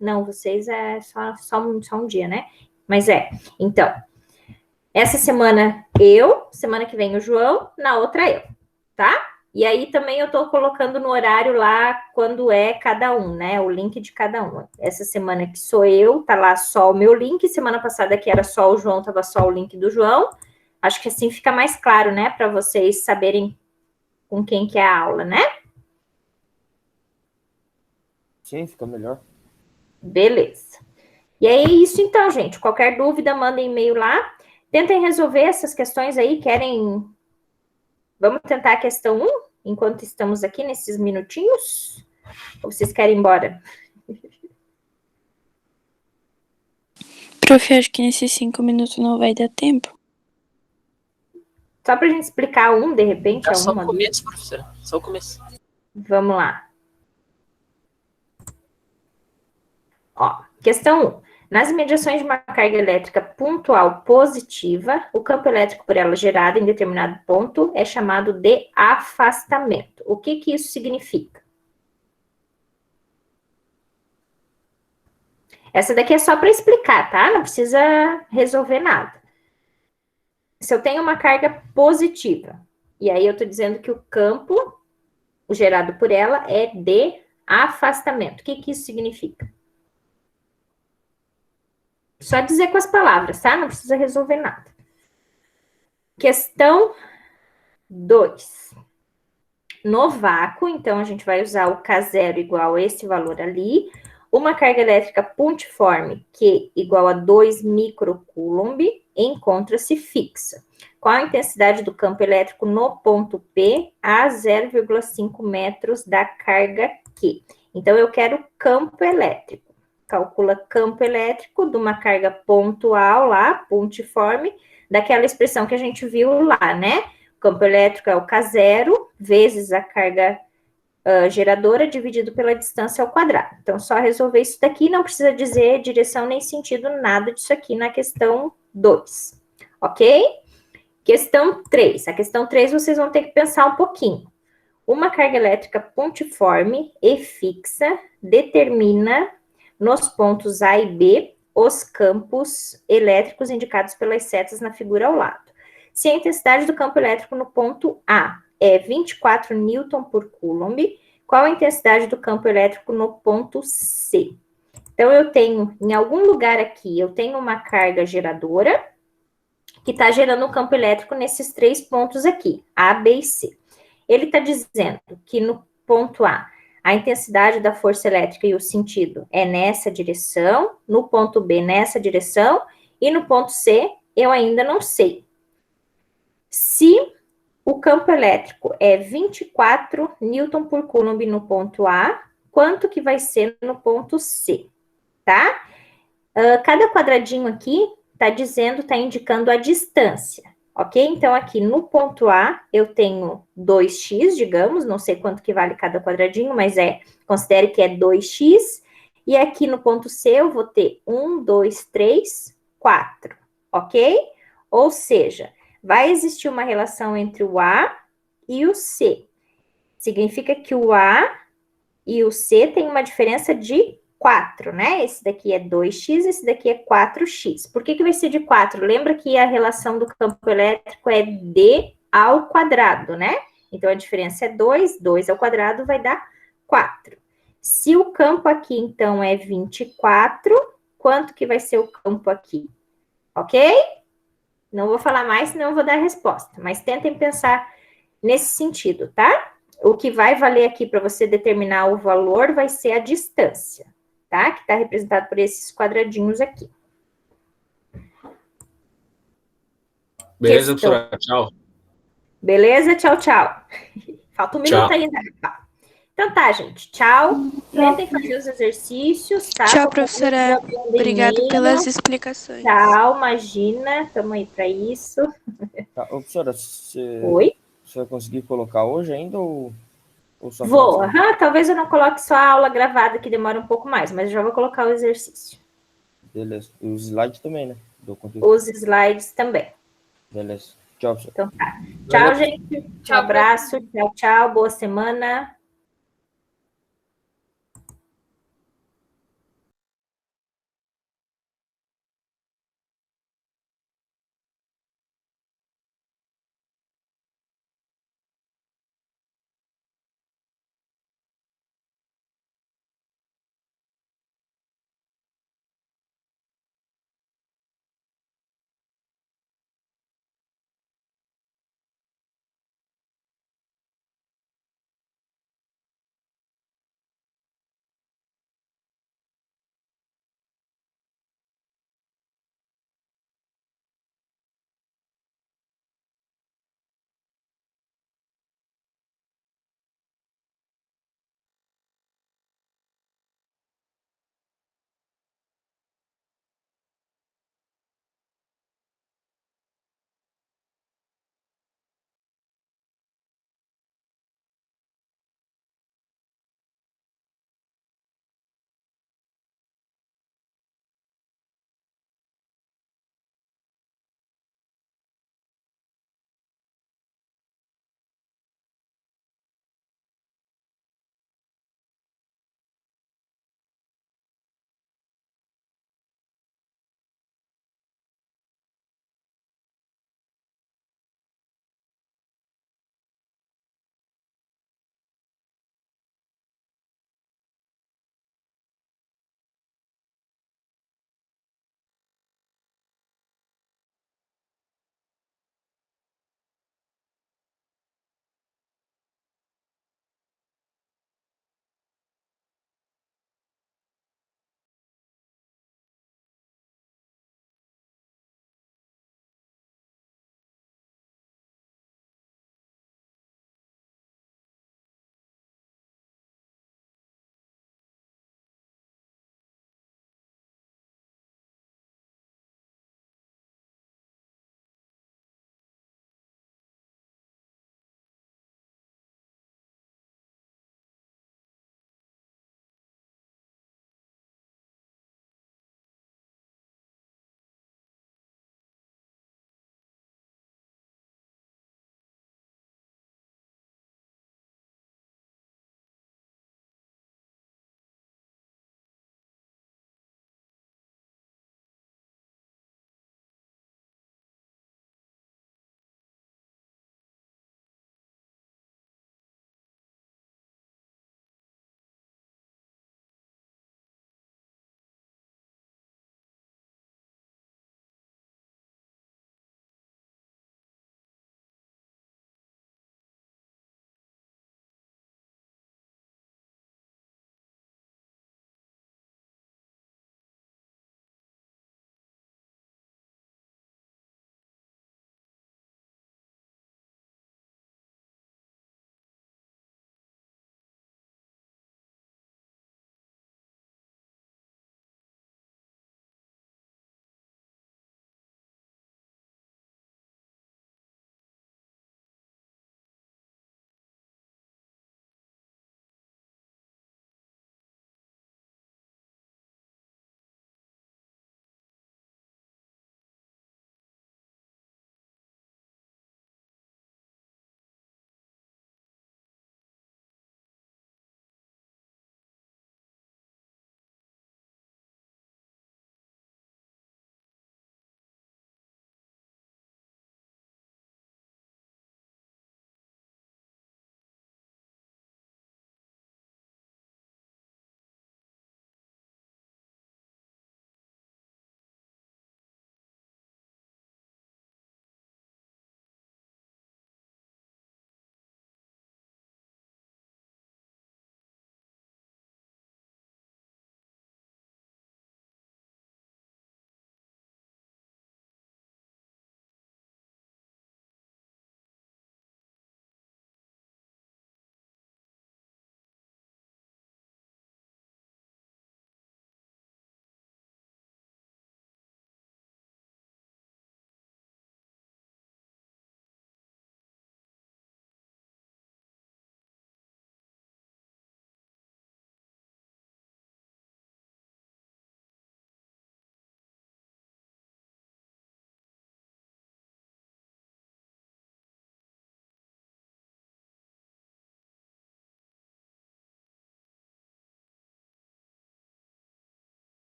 não, vocês é só um dia, né? Mas então... Essa semana semana que vem o João, na outra eu, tá? E aí também eu tô colocando no horário lá quando é cada um, né? O link de cada um. Essa semana que sou eu, tá lá só o meu link. Semana passada que era só o João, tava só o link do João. Acho que assim fica mais claro, né? Para vocês saberem com quem que é a aula, né? Sim, fica melhor. Beleza. E é isso então, gente. Qualquer dúvida, mandem e-mail lá. Tentem resolver essas questões aí, Vamos tentar a questão 1? enquanto estamos aqui nesses minutinhos? Ou vocês querem ir embora? Prof, acho que nesses 5 minutos não vai dar tempo. Só para a gente explicar de repente, É só o começo, professora. Só o começo. Vamos lá. Ó, questão 1. Nas mediações de uma carga elétrica pontual positiva, o campo elétrico por ela gerado em determinado ponto é chamado de afastamento. O que que isso significa? Essa daqui é só para explicar, tá? Não precisa resolver nada. Se eu tenho uma carga positiva, e aí eu estou dizendo que o campo gerado por ela é de afastamento. O que que isso significa? Só dizer com as palavras, tá? Não precisa resolver nada. Questão 2. No vácuo, então, a gente vai usar o K0 igual a esse valor ali. Uma carga elétrica pontiforme, Q igual a 2 microcoulomb, encontra-se fixa. Qual a intensidade do campo elétrico no ponto P a 0,5 metros da carga Q? Então, eu quero campo elétrico. Calcula campo elétrico de uma carga pontual lá, pontiforme, daquela expressão que a gente viu lá, né? O campo elétrico é o K0 vezes a carga geradora dividido pela distância ao quadrado. Então, só resolver isso daqui, não precisa dizer direção nem sentido, nada disso aqui na questão 2, ok? Questão 3. A questão 3 vocês vão ter que pensar um pouquinho. Uma carga elétrica pontiforme e fixa determina nos pontos A e B os campos elétricos indicados pelas setas na figura ao lado. Se a intensidade do campo elétrico no ponto A é 24 newton por coulomb, qual a intensidade do campo elétrico no ponto C? Então, eu tenho, em algum lugar aqui, eu tenho uma carga geradora que está gerando um campo elétrico nesses 3 pontos aqui, A, B e C. Ele está dizendo que no ponto A intensidade da força elétrica e o sentido é nessa direção, no ponto B nessa direção, e no ponto C eu ainda não sei. Se o campo elétrico é 24 newton por coulomb no ponto A, quanto que vai ser no ponto C, tá? Cada quadradinho aqui está indicando a distância, ok? Então, aqui no ponto A, eu tenho 2x, digamos, não sei quanto que vale cada quadradinho, mas considere que é 2x, e aqui no ponto C eu vou ter 1, 2, 3, 4, ok? Ou seja, vai existir uma relação entre o A e o C. Significa que o A e o C têm uma diferença de 4, né? Esse daqui é 2x, esse daqui é 4x. Por que que vai ser de 4? Lembra que a relação do campo elétrico é d ao quadrado, né? Então, a diferença é 2, 2 ao quadrado vai dar 4. Se o campo aqui, então, é 24, quanto que vai ser o campo aqui? Ok? Não vou falar mais, senão eu vou dar a resposta. Mas tentem pensar nesse sentido, tá? O que vai valer aqui para você determinar o valor vai ser a distância, tá? Que está representado por esses quadradinhos aqui. Beleza, professora? Tchau. Beleza? Tchau, tchau. Falta um minuto ainda. Então tá, gente. Tchau. Tentem fazer os exercícios, tá? Tchau, professora. Obrigada pelas explicações. Tchau, imagina. Estamos aí para isso. Tá, professora, Oi? Você vai conseguir colocar hoje ainda ou só? Vou. Talvez eu não coloque só a aula gravada, que demora um pouco mais, mas eu já vou colocar o exercício. Beleza. E os slides também, né? Do conteúdo. Os slides também. Beleza. Tchau, professora. Então tá. Tchau, gente. Um abraço. Tchau, tchau. Boa semana.